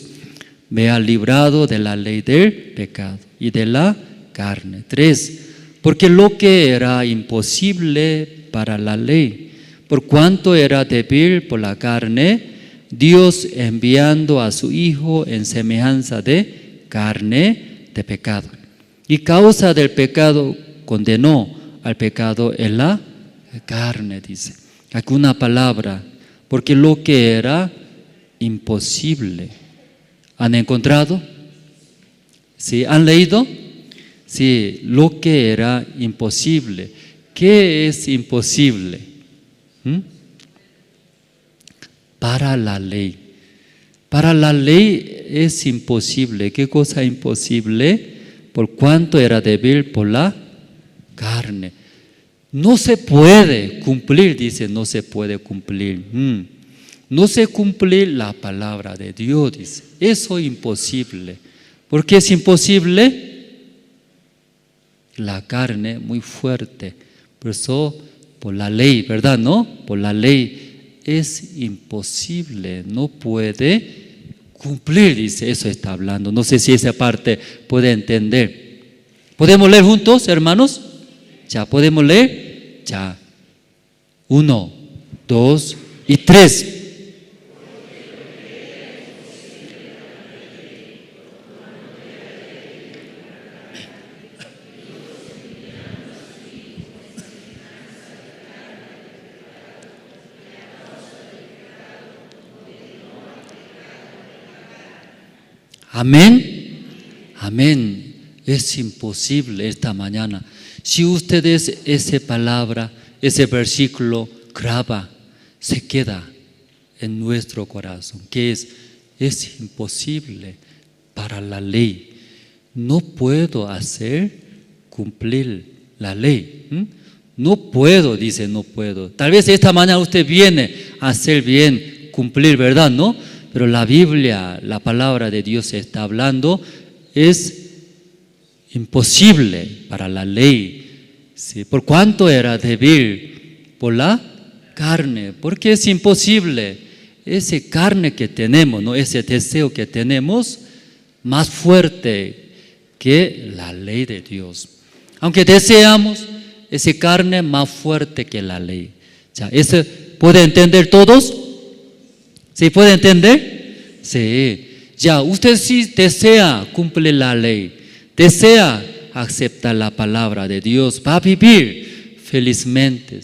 Speaker 8: me ha librado de la ley del pecado y de la carne. 3. Porque lo que era imposible para la ley, por cuanto era débil por la carne, Dios enviando a su Hijo en semejanza de carne de pecado. Y causa del pecado condenó al pecado en la carne, dice. Aquí una palabra, porque lo que era imposible. ¿Han encontrado? ¿Sí? ¿Han leído? Sí, lo que era imposible. ¿Qué es imposible? Para la ley. Para la ley es imposible. ¿Qué cosa imposible? Por cuanto era débil por la carne. No se puede cumplir, dice, no se puede cumplir. No se cumplir la palabra de Dios, dice. Eso es imposible. ¿Por qué es imposible? La carne muy fuerte, por eso por la ley, ¿verdad? ¿No? Por la ley es imposible, no puede cumplir, dice, eso está hablando. No sé si esa parte puede entender. ¿Podemos leer juntos, hermanos? Ya, ¿podemos leer? Ya. 1, 2 y 3. Amén, amén. Es imposible esta mañana. Si ustedes esa palabra, ese versículo graba, se queda en nuestro corazón, que es imposible para la ley. No puedo hacer cumplir la ley. No puedo, dice, no puedo. Tal vez esta mañana usted viene a hacer bien, cumplir, ¿verdad? ¿No? Pero la Biblia, la palabra de Dios está hablando, es imposible para la ley. ¿Sí? ¿Por cuánto era débil? Por la carne. Porque es imposible. Esa carne que tenemos, ¿no? Ese deseo que tenemos, más fuerte que la ley de Dios. Aunque deseamos, esa carne más fuerte que la ley. Ya, ¿eso puede entender todos? ¿Sí puede entender? Sí. Ya, usted sí desea cumplir la ley, desea aceptar la palabra de Dios, va a vivir felizmente.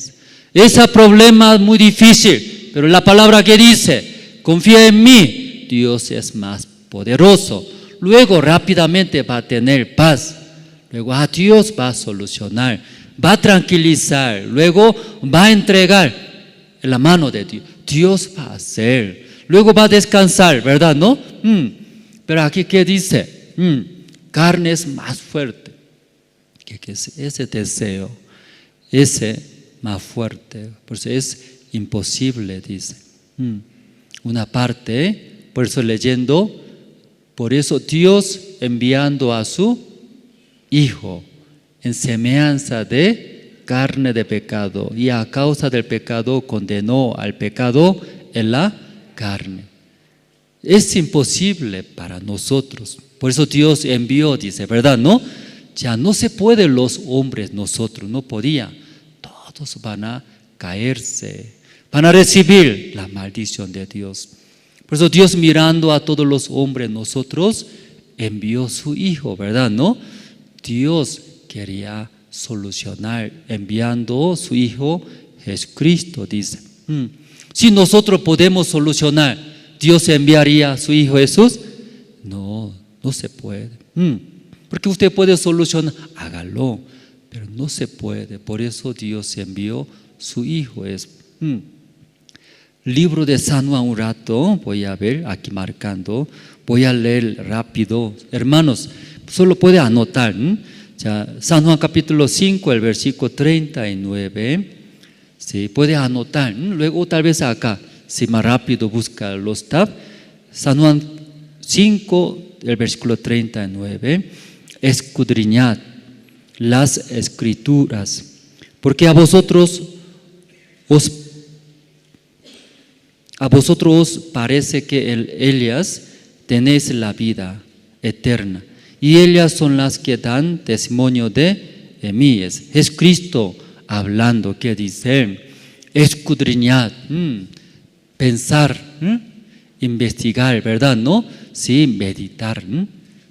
Speaker 8: Ese problema es muy difícil, pero la palabra que dice, confía en mí, Dios es más poderoso. Luego rápidamente va a tener paz. Luego Dios va a solucionar, va a tranquilizar, luego va a entregar en la mano de Dios. Dios va a hacer luego va a descansar, ¿verdad? ¿No? Pero aquí, ¿qué dice? Carne es más fuerte. ¿Qué es ese deseo? Ese más fuerte. Por eso es imposible, dice. Una parte, por eso leyendo, por eso Dios enviando a su Hijo en semejanza de carne de pecado, y a causa del pecado condenó al pecado en la carne. Es imposible para nosotros. Por eso Dios envió, dice, ¿verdad? ¿No? Ya no se puede los hombres, nosotros, no podía. Todos van a caerse, van a recibir la maldición de Dios. Por eso Dios, mirando a todos los hombres, nosotros, envió su Hijo, ¿verdad? ¿No? Dios quería solucionar, enviando su Hijo Jesucristo, dice. Si nosotros podemos solucionar, ¿Dios enviaría a su Hijo Jesús? No, no se puede. Porque usted puede solucionar, hágalo, pero no se puede. Por eso Dios envió su Hijo. Libro de San Juan, un rato, voy a ver aquí marcando, voy a leer rápido. Hermanos, solo puede anotar. Ya, San Juan capítulo 5, el versículo 39. Sí, puede anotar. Luego tal vez acá, si más rápido busca los tabs. San Juan 5, el versículo 39. Escudriñad las escrituras, porque a vosotros os parece que ellas tenéis la vida eterna, y ellas son las que dan testimonio de mí. Es Jesucristo hablando, que dice, escudriñad, pensar, investigar, ¿verdad? ¿No? Sí, meditar,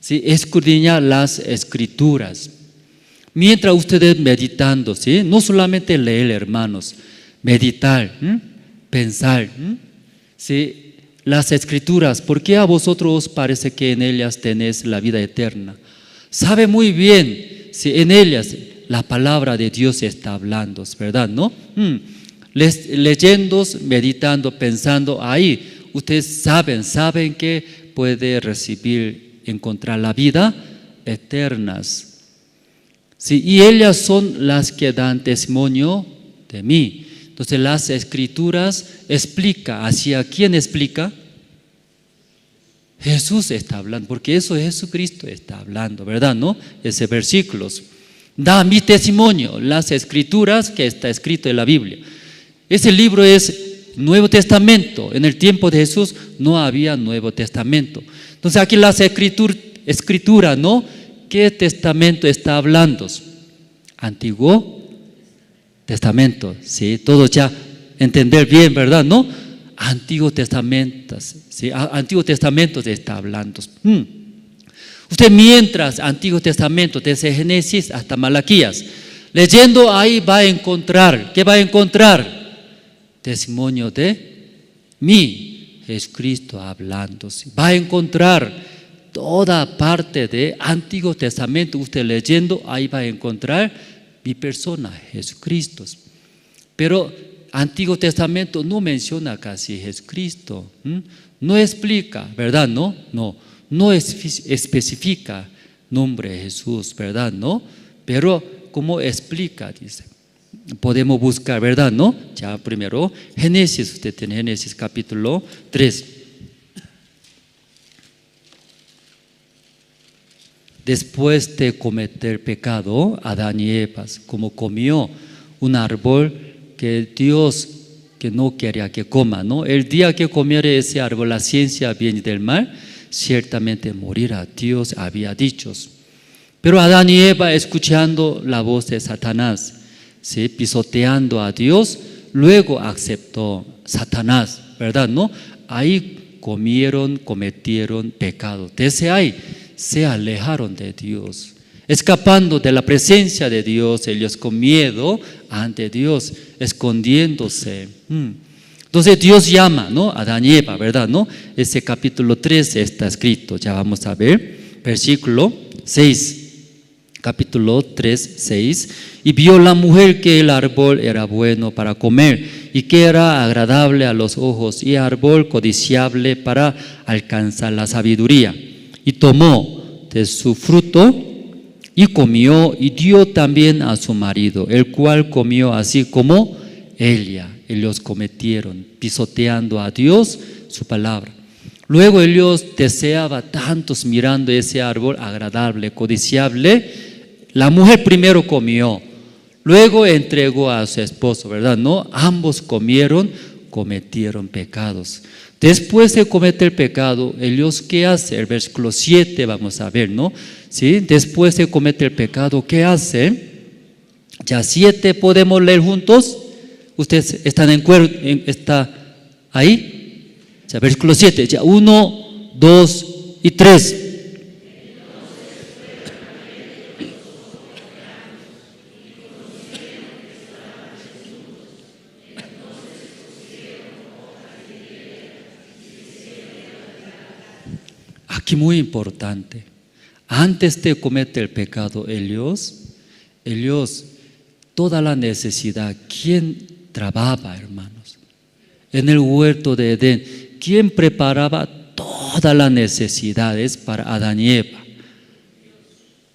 Speaker 8: sí, escudriñar las escrituras. Mientras ustedes meditando, ¿sí? No solamente leer, hermanos, meditar, pensar, ¿sí? Las escrituras, porque a vosotros os parece que en ellas tenéis la vida eterna. Sabe muy bien si en ellas la palabra de Dios está hablando, ¿verdad? ¿No? Leyendo, meditando, pensando, ahí ustedes saben que puede recibir, encontrar la vida eternas. Sí, y ellas son las que dan testimonio de mí. Entonces las escrituras explica, ¿hacia quién explica? Jesús está hablando, porque eso Jesucristo está hablando, ¿verdad? ¿No? Ese versículos. Da mi testimonio, las escrituras que está escrito en la Biblia. Ese libro es Nuevo Testamento. En el tiempo de Jesús no había Nuevo Testamento. Entonces aquí las escrituras, ¿no? ¿Qué testamento está hablando? Antiguo Testamento, sí, todo ya entender bien, ¿verdad? ¿No? Antiguo Testamento, sí, Antiguo Testamento se está hablando. Usted mientras Antiguo Testamento, desde Génesis hasta Malaquías, leyendo ahí va a encontrar, ¿qué va a encontrar? Testimonio de mí, Jesucristo hablando. ¿Sí? Va a encontrar toda parte de Antiguo Testamento, usted leyendo, ahí va a encontrar mi persona, Jesucristo. Pero Antiguo Testamento no menciona casi Jesucristo, no explica, ¿verdad? No especifica nombre de Jesús, ¿verdad? ¿No? Pero ¿cómo explica? Dice, podemos buscar, ¿verdad? ¿No? Ya primero, Génesis, usted tiene Génesis capítulo 3. Después de cometer pecado, Adán y Eva, como comió un árbol que Dios que no quería que coma, ¿no? El día que comiera ese árbol, la ciencia bien y del mal, ciertamente morirá. Dios había dicho. Pero Adán y Eva, escuchando la voz de Satanás, ¿sí? Pisoteando a Dios, luego aceptó Satanás, ¿verdad? ¿No? Ahí cometieron pecado. Desde ahí se alejaron de Dios, escapando de la presencia de Dios, ellos con miedo ante Dios, escondiéndose. Entonces Dios llama, ¿no? A Adán y Eva, ¿verdad? ¿No? Ese capítulo 3 está escrito, ya vamos a ver, versículo 6, capítulo 3, 6. Y vio la mujer que el árbol era bueno para comer y que era agradable a los ojos y árbol codiciable para alcanzar la sabiduría. Y tomó de su fruto y comió y dio también a su marido, el cual comió así como ella. Ellos cometieron, pisoteando a Dios su palabra. Luego ellos deseaba tantos mirando ese árbol agradable, codiciable. La mujer primero comió, luego entregó a su esposo, ¿verdad? ¿No? Ambos comieron, cometieron pecados. Después de cometer pecado, ellos ¿qué hacen? El versículo 7 vamos a ver, ¿no? ¿Sí? Después de cometer pecado, ¿qué hace? Ya 7 podemos leer juntos. ¿Ustedes están en acuerdo? ¿Está ahí? Ya, versículo 7, ya 1, 2 y 3. Aquí muy importante, antes de cometer el pecado, ellos, toda la necesidad, ¿quién trabajaba, hermanos? En el huerto de Edén, ¿quién preparaba todas las necesidades para Adán y Eva?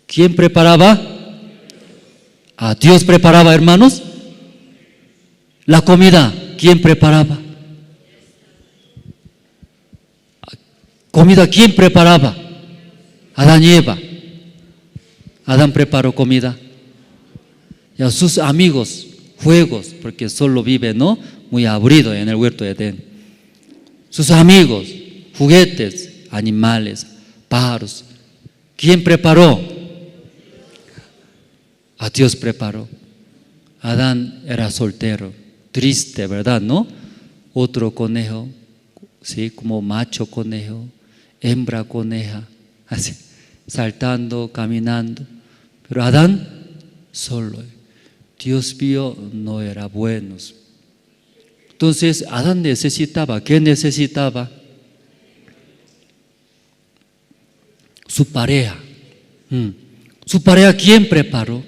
Speaker 8: ¿Quién preparaba? ¿A Dios preparaba, hermanos? La comida, ¿quién preparaba? ¿Comida quién preparaba? Adán y Eva. Adán preparó comida. Y a sus amigos, juegos, porque solo vive, ¿no? Muy aburrido en el huerto de Edén. Sus amigos, juguetes, animales, pájaros. ¿Quién preparó? A Dios preparó. Adán era soltero, triste, ¿verdad? ¿No? Otro conejo, ¿sí? Como macho conejo, hembra coneja, así, saltando, caminando. Pero Adán solo. Dios vio no era bueno. Entonces Adán necesitaba, ¿qué necesitaba? Su pareja. ¿Su pareja quién preparó?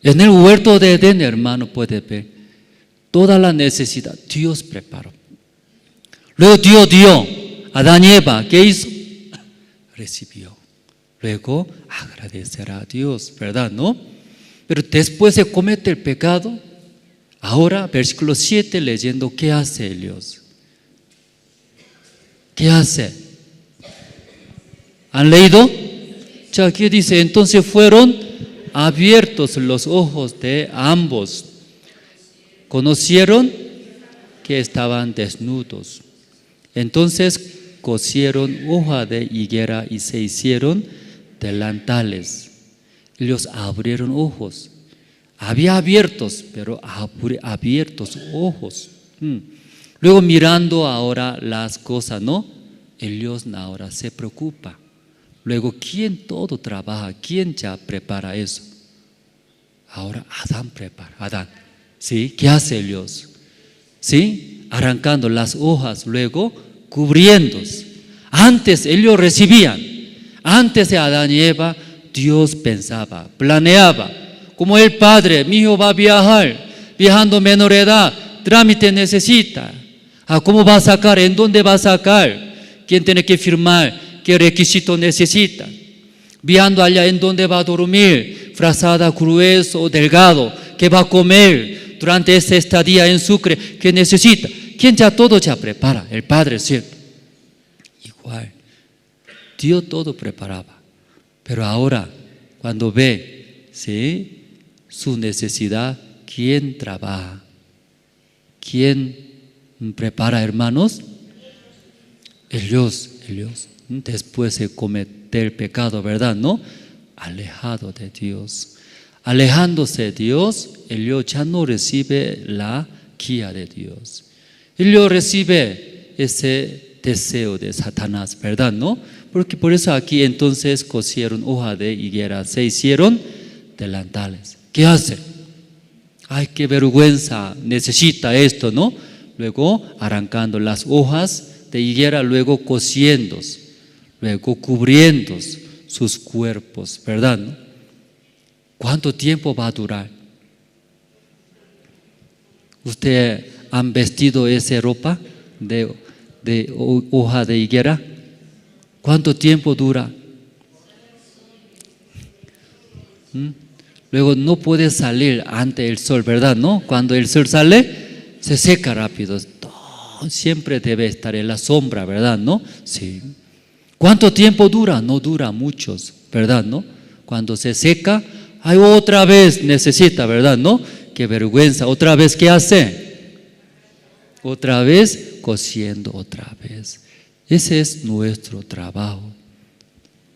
Speaker 8: En el huerto de Edén, hermano, puede ver toda la necesidad, Dios preparó. Luego Dios dio. Adán y Eva, ¿qué hizo? Recibió. Luego agradecerá a Dios, ¿verdad? ¿No? Pero después de cometer el pecado, ahora versículo 7 leyendo, ¿qué hace Dios? ¿Qué hace? ¿Han leído? Ya aquí dice, entonces fueron abiertos los ojos de ambos. Conocieron que estaban desnudos. Entonces cosieron hoja de higuera y se hicieron delantales. Ellos abrieron ojos. Había abiertos, pero abiertos ojos. Luego mirando ahora las cosas, ¿no? Ellos ahora se preocupa. Luego, ¿quién todo trabaja? ¿Quién ya prepara eso? Ahora Adán prepara. Adán, ¿sí? ¿Qué hace Dios? ¿Sí? Arrancando las hojas, luego cubriéndose. Antes ellos recibían. Antes de Adán y Eva, Dios pensaba, planeaba. Como el padre, mi hijo va a viajar, viajando menor edad, trámite necesita. ¿Cómo va a sacar? ¿En dónde va a sacar? ¿Quién tiene que firmar? ¿Qué requisito necesita? Viajando allá, ¿en dónde va a dormir? Frazada, grueso o delgado. ¿Qué va a comer durante esta estadía en Sucre? ¿Qué necesita? ¿Quién ya todo ya prepara? El Padre, ¿cierto? Igual, Dios todo preparaba. Pero ahora, cuando ve, ¿sí? Su necesidad, ¿quién trabaja? ¿Quién prepara, hermanos? Ellos. Después de cometer pecado, ¿verdad? ¿No? Alejado de Dios. Alejándose de Dios, ellos ya no recibe la guía de Dios. Ellos recibe ese deseo de Satanás, ¿verdad? ¿No? Porque por eso aquí entonces cosieron hoja de higuera, se hicieron delantales. ¿Qué hace? Ay, qué vergüenza, necesita esto, ¿no? Luego arrancando las hojas de higuera, luego cosiendo, luego cubriendo sus cuerpos, ¿verdad? ¿No? ¿Cuánto tiempo va a durar? ¿Usted han vestido esa ropa de hoja de higuera? ¿Cuánto tiempo dura? Luego no puede salir ante el sol, ¿verdad? ¿No? Cuando el sol sale, se seca rápido. Siempre debe estar en la sombra, ¿verdad? ¿No? Sí. ¿Cuánto tiempo dura? No dura muchos, ¿verdad? ¿No? Cuando se seca, ay, otra vez necesita, ¿verdad? ¿No? Qué vergüenza. ¿Otra vez qué hace? Otra vez cosiendo, otra vez. Ese es nuestro trabajo.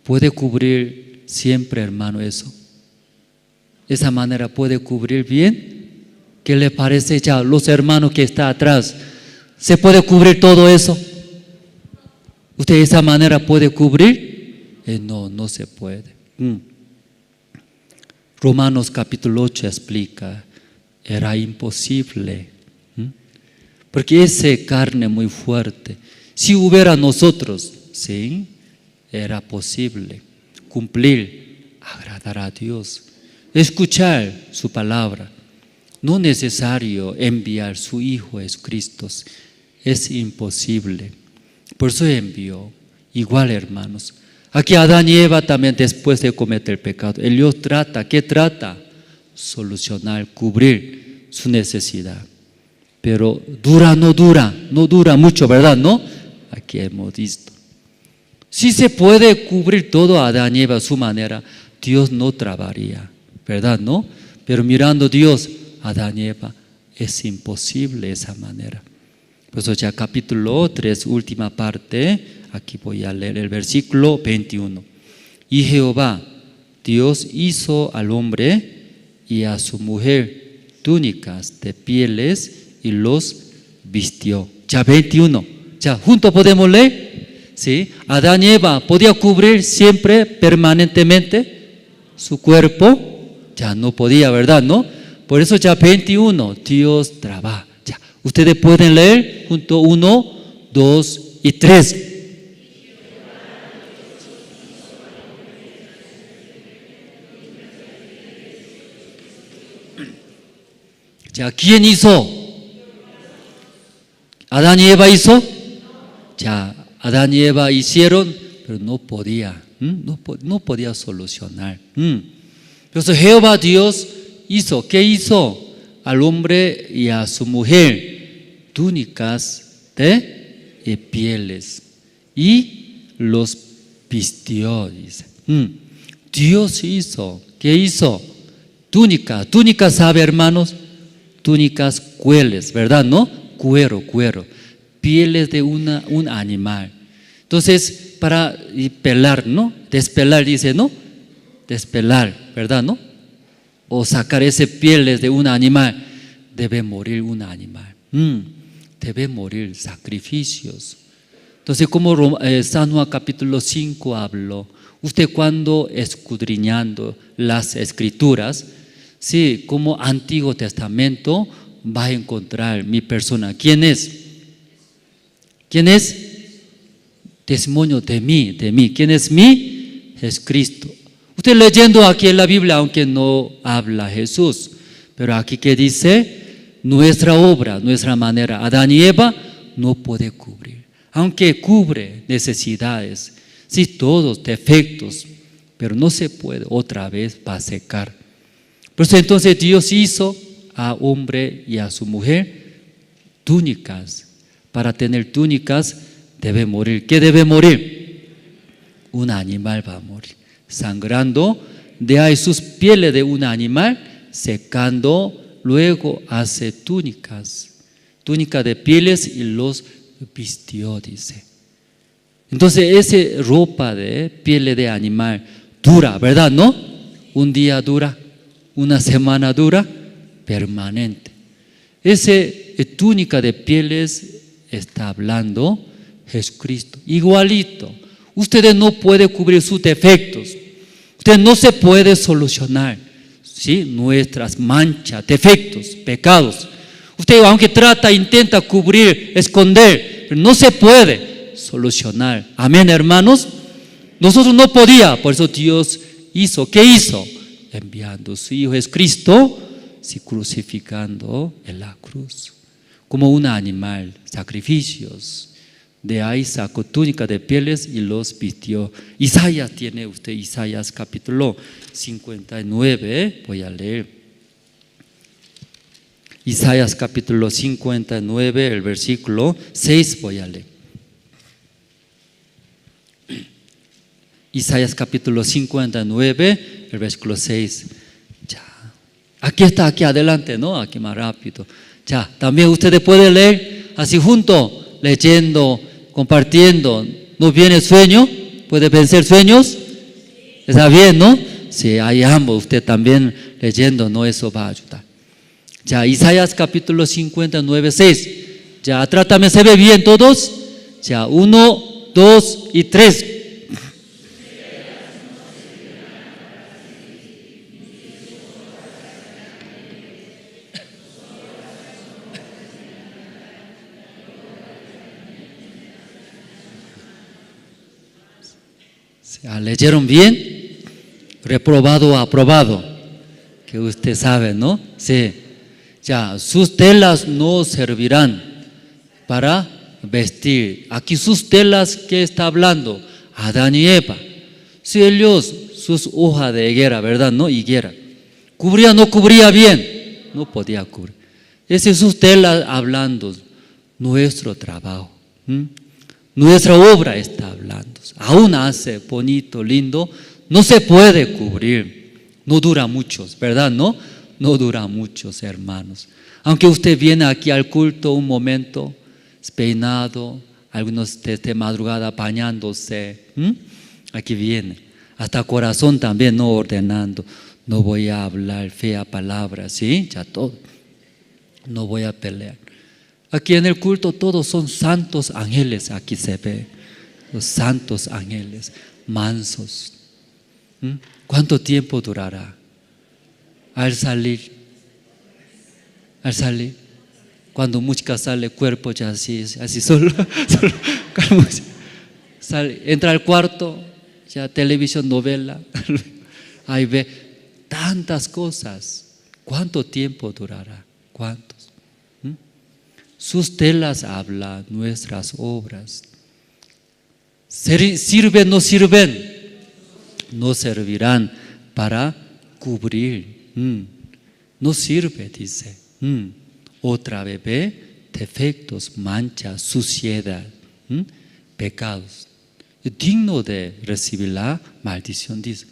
Speaker 8: ¿Puede cubrir siempre, hermano, eso? Esa manera puede cubrir bien. ¿Qué le parece ya los hermanos que están atrás? ¿Se puede cubrir todo eso? ¿Usted de esa manera puede cubrir? No, no se puede. Romanos capítulo 8 explica, era imposible. Porque esa carne muy fuerte, si hubiera nosotros, sí, era posible cumplir, agradar a Dios, escuchar su palabra. No es necesario enviar su Hijo Jesucristo, es imposible. Por eso envió. Igual, hermanos, aquí Adán y Eva también, después de cometer el pecado, Dios trata, ¿qué trata? Solucionar, cubrir su necesidad. Pero no dura mucho, ¿verdad? ¿No? Aquí hemos visto. Si se puede cubrir todo a Adán y Eva a su manera, Dios no trabaría, ¿verdad? ¿No? Pero mirando Dios, Adán y Eva, es imposible esa manera. Por eso ya capítulo 3, última parte, aquí voy a leer el versículo 21. Y Jehová, Dios, hizo al hombre y a su mujer túnicas de pieles y los vistió. Ya 21, ya juntos podemos leer. ¿Sí? Adán y Eva podía cubrir siempre, permanentemente, su cuerpo. Ya no podía, ¿verdad? ¿No? Por eso ya 21, Dios trabaja. Ya. Ustedes pueden leer junto 1, 2 y 3. Ya, ¿quién hizo? ¿Adán y Eva hizo? Ya, Adán y Eva hicieron, pero no podía, no podía solucionar. Entonces Jehová Dios hizo, ¿qué hizo? Al hombre y a su mujer túnicas de pieles y los vistió, dice. Dios hizo, ¿qué hizo? Túnica, ¿sabe, hermanos? Túnicas, cueles, ¿verdad? ¿No? Cuero, pieles de un animal. Entonces, para pelar, ¿no? Despelar, dice, ¿no? Despelar, ¿verdad? ¿No? O sacar esas pieles de un animal. Debe morir un animal. Debe morir sacrificios. Entonces, como San Juan capítulo 5 habló, usted cuando escudriñando las escrituras, sí, como Antiguo Testamento, va a encontrar mi persona. ¿Quién es? ¿Quién es? Testimonio de mí. ¿Quién es mí? Es Cristo. Usted leyendo aquí en la Biblia, aunque no habla Jesús, pero aquí que dice, nuestra obra, nuestra manera, Adán y Eva no puede cubrir. Aunque cubre necesidades, sí, todos defectos, pero no se puede, otra vez va a secar. Por eso entonces Dios hizo a hombre y a su mujer túnicas. Para tener túnicas debe morir. ¿Qué debe morir? Un animal va a morir, sangrando, de ahí sus pieles de un animal, secando, luego hace túnicas de pieles y los vistió, dice. Entonces esa ropa de piel de animal dura, ¿verdad? ¿No? Un día dura, una semana dura, permanente. Esa túnica de pieles está hablando Jesucristo, igualito. Ustedes no pueden cubrir sus defectos. Usted no se puede solucionar, ¿sí? Nuestras manchas, defectos, pecados. Usted aunque intenta cubrir, esconder, pero no se puede solucionar. Amén, hermanos. Nosotros no podíamos, por eso Dios hizo. ¿Qué hizo? Enviando a su Hijo Jesucristo, sí, crucificando en la cruz, como un animal, sacrificios. De ahí sacó túnica de pieles y los vistió. Isaías, tiene usted Isaías capítulo 59, voy a leer. Isaías capítulo 59, el versículo 6 voy a leer. Isaías capítulo 59, el versículo 6. Ya. Aquí está, aquí adelante, ¿no? Aquí más rápido. Ya, también ustedes pueden leer así junto, leyendo, compartiendo. ¿No viene sueño? ¿Puede vencer sueños? ¿Está bien, no? Sí, ahí ambos, usted también leyendo, ¿no? Eso va a ayudar. Ya, Isaías capítulo 59, 6. Ya, trátame, ¿se ve bien todos? Ya, 1, 2 y 3. ¿Leyeron bien? Reprobado o aprobado, que usted sabe, ¿no? Sí. Ya, sus telas no servirán para vestir. Aquí sus telas, ¿qué está hablando? Adán y Eva. Si ellos, sus hojas de higuera, ¿verdad? No, higuera. ¿Cubría o no cubría bien? No podía cubrir. Ese es sus telas hablando, nuestro trabajo. Nuestra obra está hablando. Aún hace bonito, lindo, no se puede cubrir. No dura muchos, ¿verdad? No dura muchos, hermanos. Aunque usted viene aquí al culto un momento, peinado, algunos desde madrugada bañándose, aquí viene. Hasta corazón también no ordenando. No voy a hablar fea palabra, ¿sí? Ya todo. No voy a pelear. Aquí en el culto todos son santos ángeles, aquí se ve. Los santos ángeles, mansos. ¿Cuánto tiempo durará? Al salir, cuando música sale, cuerpo ya así solo sale, entra al cuarto, ya televisión, novela, ahí ve tantas cosas. ¿Cuánto tiempo durará? ¿Cuántos? Sus telas hablan, nuestras obras. ¿Sirven o no sirven? No servirán para cubrir. No sirve, dice. Otra vez ve defectos, manchas, suciedad, pecados. Digno de recibir la maldición, dice.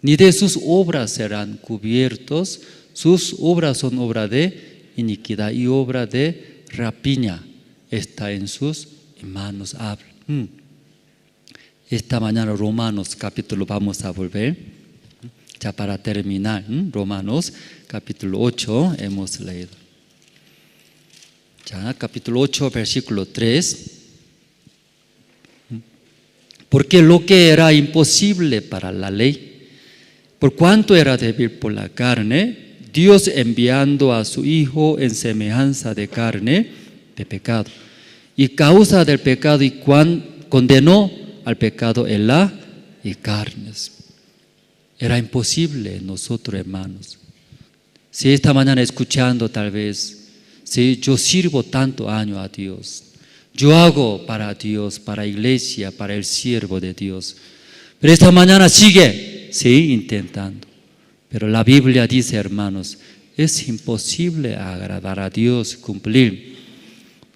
Speaker 8: Ni de sus obras serán cubiertos. Sus obras son obra de iniquidad y obra de rapiña. Está en sus manos. Habla. Esta mañana Romanos capítulo vamos a volver. Ya para terminar, Romanos capítulo 8 hemos leído. Ya, capítulo 8, versículo 3. Porque lo que era imposible para la ley, por cuanto era débil por la carne, Dios enviando a su Hijo en semejanza de carne, de pecado, y causa del pecado, y condenó al pecado en la y carnes. Era imposible nosotros, hermanos. Si esta mañana escuchando tal vez, si yo sirvo tanto año a Dios, yo hago para Dios, para la iglesia, para el siervo de Dios, pero esta mañana sigue, sí, intentando. Pero la Biblia dice, hermanos, es imposible agradar a Dios, cumplir.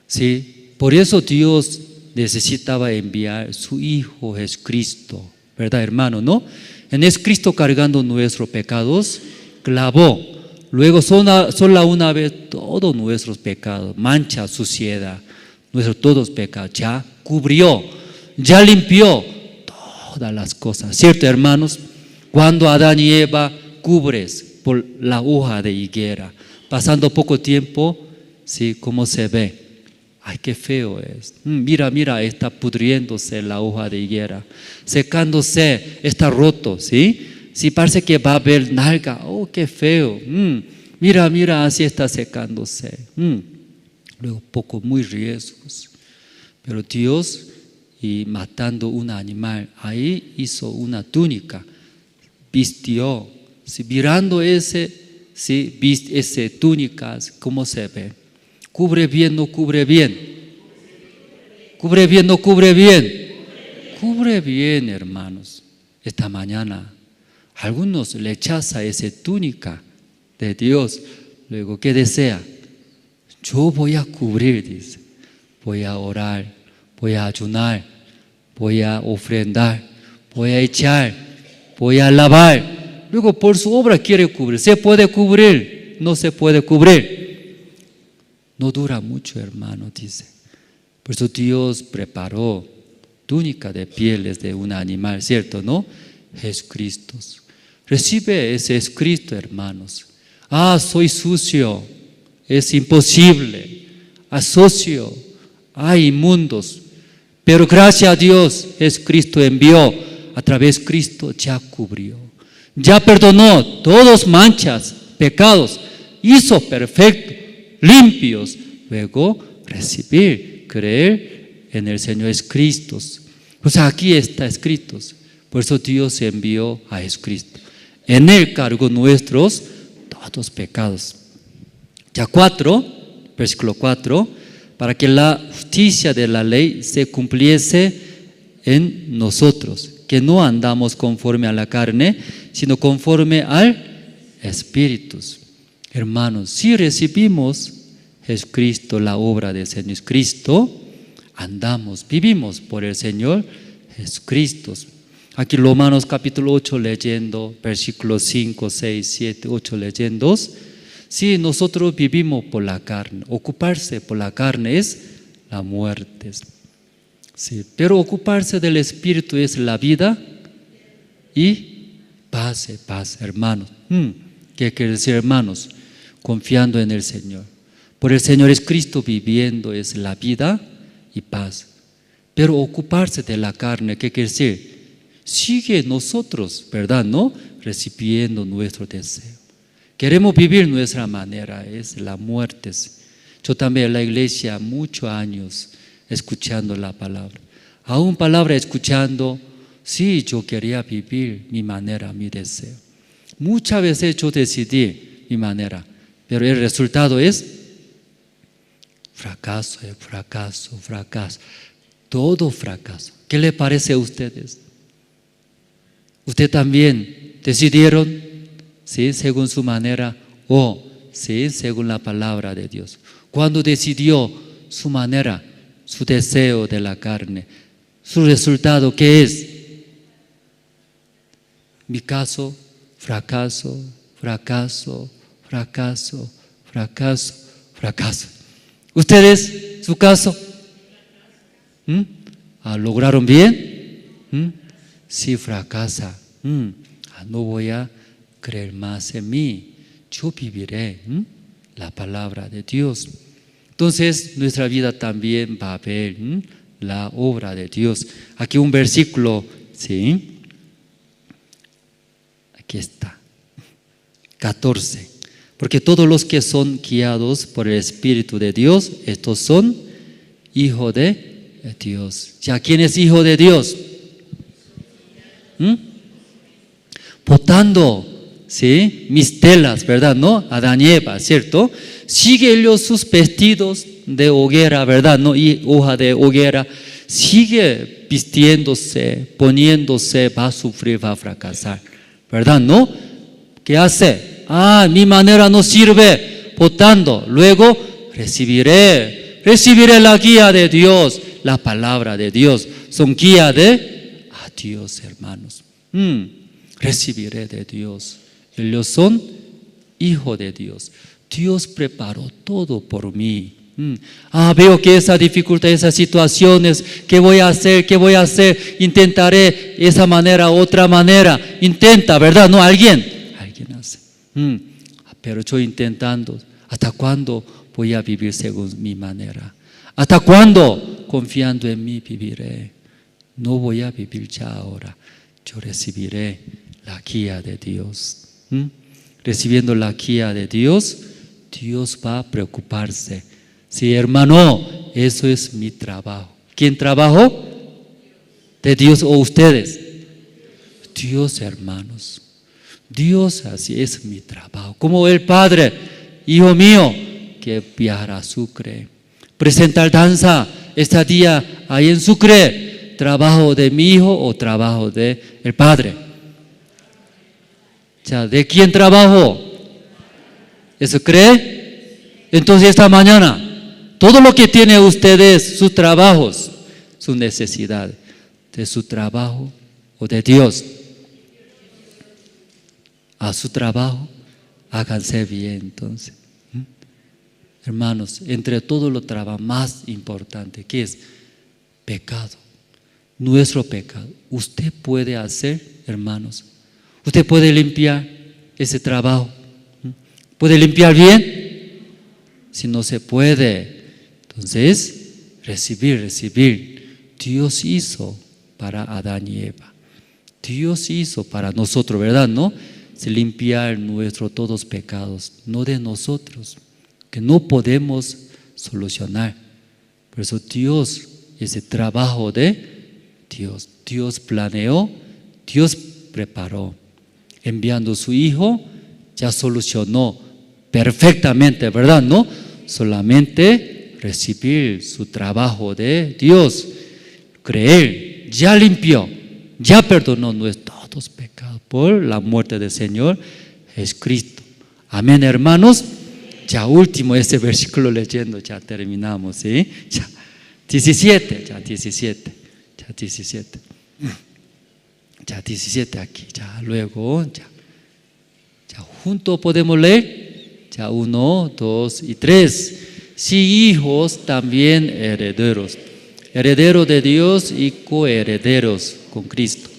Speaker 8: Sí, por eso Dios necesitaba enviar su Hijo Jesucristo, ¿verdad, hermano? ¿No? En Jesucristo cargando nuestros pecados, clavó. Luego sola una vez todos nuestros pecados, mancha, suciedad, nuestros todos pecados, ya cubrió, ya limpió todas las cosas. ¿Cierto, hermanos? Cuando Adán y Eva cubres por la hoja de higuera, pasando poco tiempo, ¿sí? ¿Cómo se ve? Ay, qué feo es. Mira, está pudriéndose la hoja de higuera, secándose, está roto, ¿sí? Sí, parece que va a haber nalga. Oh, qué feo. Mira, así está secándose. Luego, poco, muy riesgos. Pero Dios, y matando un animal, ahí hizo una túnica, vistió. Si mirando ese, ¿sí? Ese túnicas, ¿cómo se ve? ¿Cubre bien, no cubre bien? ¿Cubre bien, no cubre bien? Cubre bien, hermanos. Esta mañana algunos rechazan esa túnica de Dios. Luego, ¿qué desea? Yo voy a cubrir, dice. Voy a orar, voy a ayunar, voy a ofrendar, voy a echar, voy a alabar. Luego por su obra quiere cubrir. ¿Se puede cubrir? No se puede cubrir. No dura mucho, hermano, dice. Por eso Dios preparó túnica de pieles de un animal, ¿cierto? ¿No? Jesucristo. Recibe ese Jesucristo, hermanos. Ah, soy sucio, es imposible, asocio, hay inmundos. Pero gracias a Dios, Jesucristo envió, a través de Cristo ya cubrió. Ya perdonó todos manchas, pecados, hizo perfecto, limpios. Luego recibir, creer en el Señor Jesucristo. Pues aquí está escrito. Por eso Dios envió a Jesucristo. En Él cargó nuestros todos pecados. Ya 4, versículo 4, para que la justicia de la ley se cumpliese en nosotros, que no andamos conforme a la carne, sino conforme al Espíritu. Hermanos, si recibimos Jesucristo, la obra de Señor Jesucristo, andamos, vivimos por el Señor Jesucristo. Aquí Romanos capítulo 8 leyendo, versículos 5, 6, 7, 8 leyendo. Si nosotros vivimos por la carne, ocuparse por la carne es la muerte. Sí, pero ocuparse del Espíritu es la vida y paz, hermanos. ¿Qué quiere decir, hermanos? Confiando en el Señor. Por el Señor es Cristo viviendo es la vida y paz. Pero ocuparse de la carne, ¿qué quiere decir? Sigue nosotros, ¿verdad? ¿No? Recibiendo nuestro deseo. Queremos vivir nuestra manera, es la muerte. Yo también en la iglesia muchos años escuchando la palabra. Aún palabra escuchando, sí, yo quería vivir mi manera, mi deseo. Muchas veces yo decidí mi manera, pero el resultado es fracaso, fracaso, fracaso. Todo fracaso. ¿Qué le parece a ustedes? ¿Usted también decidieron, sí, según su manera o sí, según la palabra de Dios? Cuando decidió su manera, su deseo de la carne, su resultado, ¿qué es? Mi caso, fracaso, fracaso, fracaso, fracaso, fracaso. ¿Ustedes, su caso? ¿Lograron bien? Si fracasa, no voy a creer más en mí, yo viviré la palabra de Dios. Entonces nuestra vida también va a ver la obra de Dios. Aquí un versículo, ¿sí? Aquí está, 14. Porque todos los que son guiados por el Espíritu de Dios, estos son hijos de Dios. ¿Ya quién es hijo de Dios? Botando, ¿sí? Mis telas, ¿verdad? ¿No? Adán y Eva, ¿cierto? Sigue ellos sus vestidos de hoguera, ¿verdad? ¿No? Y hoja de hoguera. Sigue vistiéndose, poniéndose, va a sufrir, va a fracasar, ¿verdad? ¿No? ¿Qué hace? Mi manera no sirve, botando. Luego recibiré la guía de Dios, la palabra de Dios. Son guía de Dios, hermanos. Recibiré de Dios. Ellos son hijos de Dios. Dios preparó todo por mí. Veo que esa dificultad, esas situaciones, ¿qué voy a hacer? ¿Qué voy a hacer? Intentaré esa manera, otra manera. Intenta, ¿verdad? No, alguien hace. Pero yo intentando, ¿hasta cuándo voy a vivir según mi manera? ¿Hasta cuándo confiando en mí viviré? No voy a vivir ya ahora. Yo recibiré la guía de Dios. Recibiendo la guía de Dios, Dios va a preocuparse. Sí, hermano, eso es mi trabajo. ¿Quién trabajó? ¿De Dios o ustedes? Dios, hermanos. Dios, así es mi trabajo. Como el Padre, hijo mío, que viajará a Sucre. Presentar danza este día ahí en Sucre. Trabajo de mi hijo o trabajo de el Padre. Ya, ¿de quién trabajo? ¿Eso cree? Entonces esta mañana, todo lo que tiene ustedes, sus trabajos, sus necesidades, de su trabajo o de Dios. A su trabajo, háganse bien entonces. Hermanos, entre todo lo trabajo más importante, que es pecado, nuestro pecado, usted puede hacer, hermanos, usted puede limpiar ese trabajo, puede limpiar bien. Si no se puede, entonces recibir. Dios hizo para Adán y Eva, Dios hizo para nosotros, ¿verdad? ¿No? Se limpiar nuestros todos pecados, no de nosotros, que no podemos solucionar. Por eso Dios, ese trabajo de Dios, Dios planeó, Dios preparó, enviando a su Hijo, ya solucionó perfectamente, ¿verdad? ¿No? Solamente recibir su trabajo de Dios, creer, ya limpió, ya perdonó nuestros todos pecados por la muerte del Señor Jesucristo. Amén, hermanos. Ya último este versículo leyendo, ya terminamos, ¿sí? Ya 17 aquí, ya luego, ya juntos podemos leer, ya 1, 2 y 3. Sí, hijos, también herederos, herederos de Dios y coherederos con Cristo.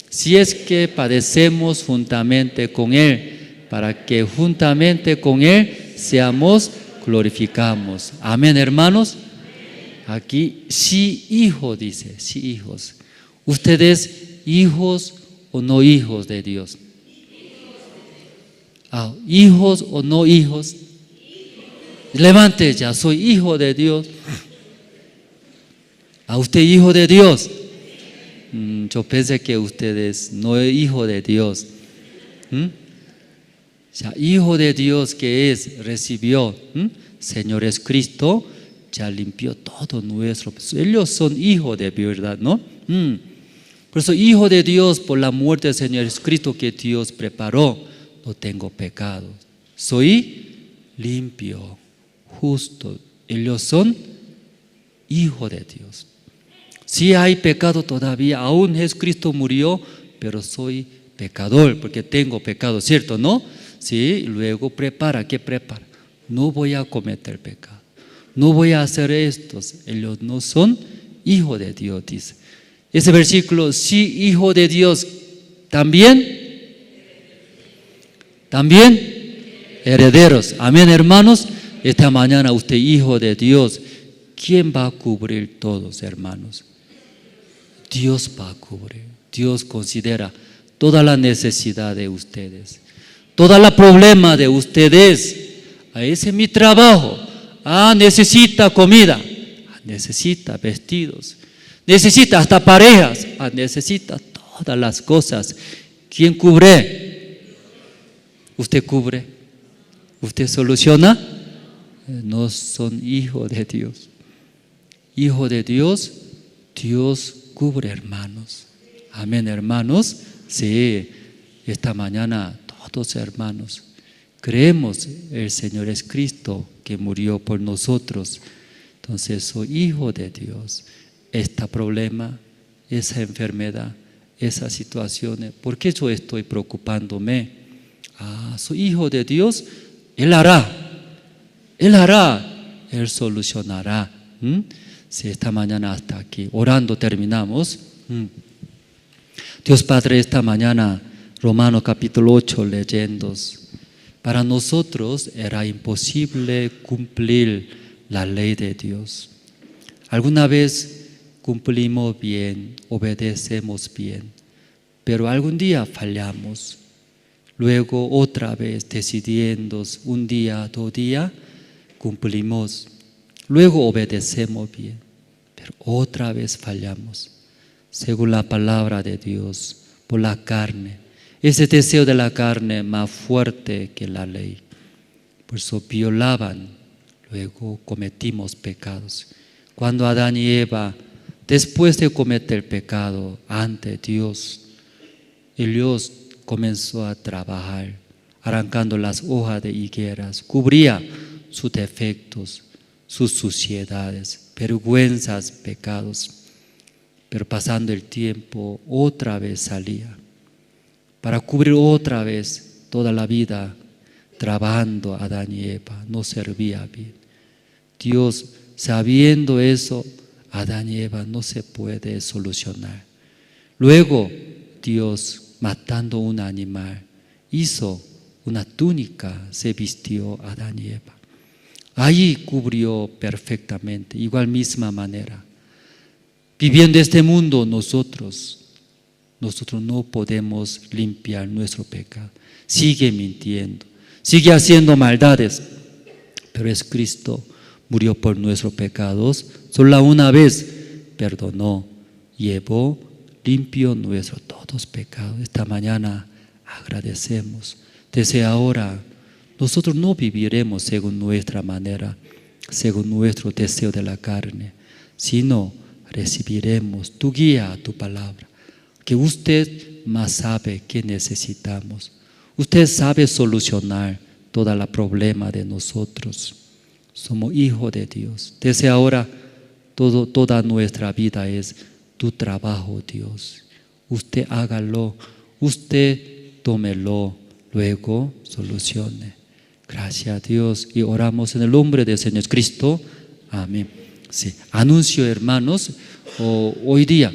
Speaker 8: Si es que padecemos juntamente con Él, para que juntamente con Él seamos glorificados. Amén, hermanos. Aquí, sí, hijo, dice, sí, hijos. ¿Ustedes hijos o no hijos de Dios? ¿Hijos o no hijos? Levante ya, soy hijo de Dios. ¿A usted hijo de Dios? Yo pensé que ustedes no es hijo de Dios. Ya, hijo de Dios que es, recibió, Señor Jesucristo, ya limpió todo nuestro. Ellos son hijos de verdad, ¿no? Por eso, hijo de Dios, por la muerte del Señor Jesucristo que Dios preparó, no tengo pecado. Soy limpio, justo. Ellos son hijos de Dios. Si hay pecado todavía, aún Jesucristo murió, pero soy pecador, porque tengo pecado, ¿cierto? ¿No? Sí, luego ¿qué prepara? No voy a cometer pecado, no voy a hacer estos. Ellos no son hijos de Dios, dice. Ese versículo, sí, hijo de Dios, también herederos. Amén, hermanos. Esta mañana usted, hijo de Dios, ¿quién va a cubrir todos, hermanos? Dios va a cubrir. Dios considera toda la necesidad de ustedes, toda la problema de ustedes. Ese es mi trabajo. Necesita comida, necesita vestidos, necesita hasta parejas, necesita todas las cosas. ¿Quién cubre? ¿Usted cubre? ¿Usted soluciona? No son hijos de Dios. Hijo de Dios, Dios cubre, hermanos. Amén, hermanos. Sí, esta mañana todos, hermanos, creemos el Señor es Cristo que murió por nosotros. Entonces soy hijo de Dios. Este problema, esa enfermedad, esas situaciones, ¿por qué yo estoy preocupándome? Soy hijo de Dios. Él hará, Él solucionará. Si esta mañana hasta aquí, orando terminamos. Dios Padre, esta mañana, Romanos capítulo 8, leyendo. Para nosotros era imposible cumplir la ley de Dios. Alguna vez cumplimos bien, obedecemos bien, pero algún día fallamos. Luego otra vez decidiendo, un día, 2 días, cumplimos. Luego obedecemos bien, pero otra vez fallamos. Según la palabra de Dios, por la carne, ese deseo de la carne más fuerte que la ley. Por eso violaban, luego cometimos pecados. Cuando Adán y Eva, después de cometer el pecado ante Dios, Dios comenzó a trabajar, arrancando las hojas de higueras, cubría sus defectos, sus suciedades, vergüenzas, pecados. Pero pasando el tiempo, otra vez salía, para cubrir otra vez toda la vida, trabajando a Adán y Eva, no servía bien. Dios, sabiendo eso, Adán y Eva no se puede solucionar. Luego, Dios, matando un animal, hizo una túnica, se vistió a Adán y Eva. Allí cubrió perfectamente, igual misma manera. Viviendo este mundo, nosotros no podemos limpiar nuestro pecado. Sigue mintiendo, sigue haciendo maldades, pero es Cristo, murió por nuestros pecados, solo una vez perdonó, llevó, limpió nuestros todos pecados. Esta mañana agradecemos. Desde ahora, nosotros no viviremos según nuestra manera, según nuestro deseo de la carne, sino recibiremos tu guía, tu palabra, que usted más sabe que necesitamos. Usted sabe solucionar todo el problema de nosotros. Somos hijos de Dios. Desde ahora, toda nuestra vida es tu trabajo, Dios. Usted hágalo, usted tómelo, luego solucione. Gracias a Dios y oramos en el nombre del Señor Cristo. Amén. Sí. Anuncio, hermanos, hoy día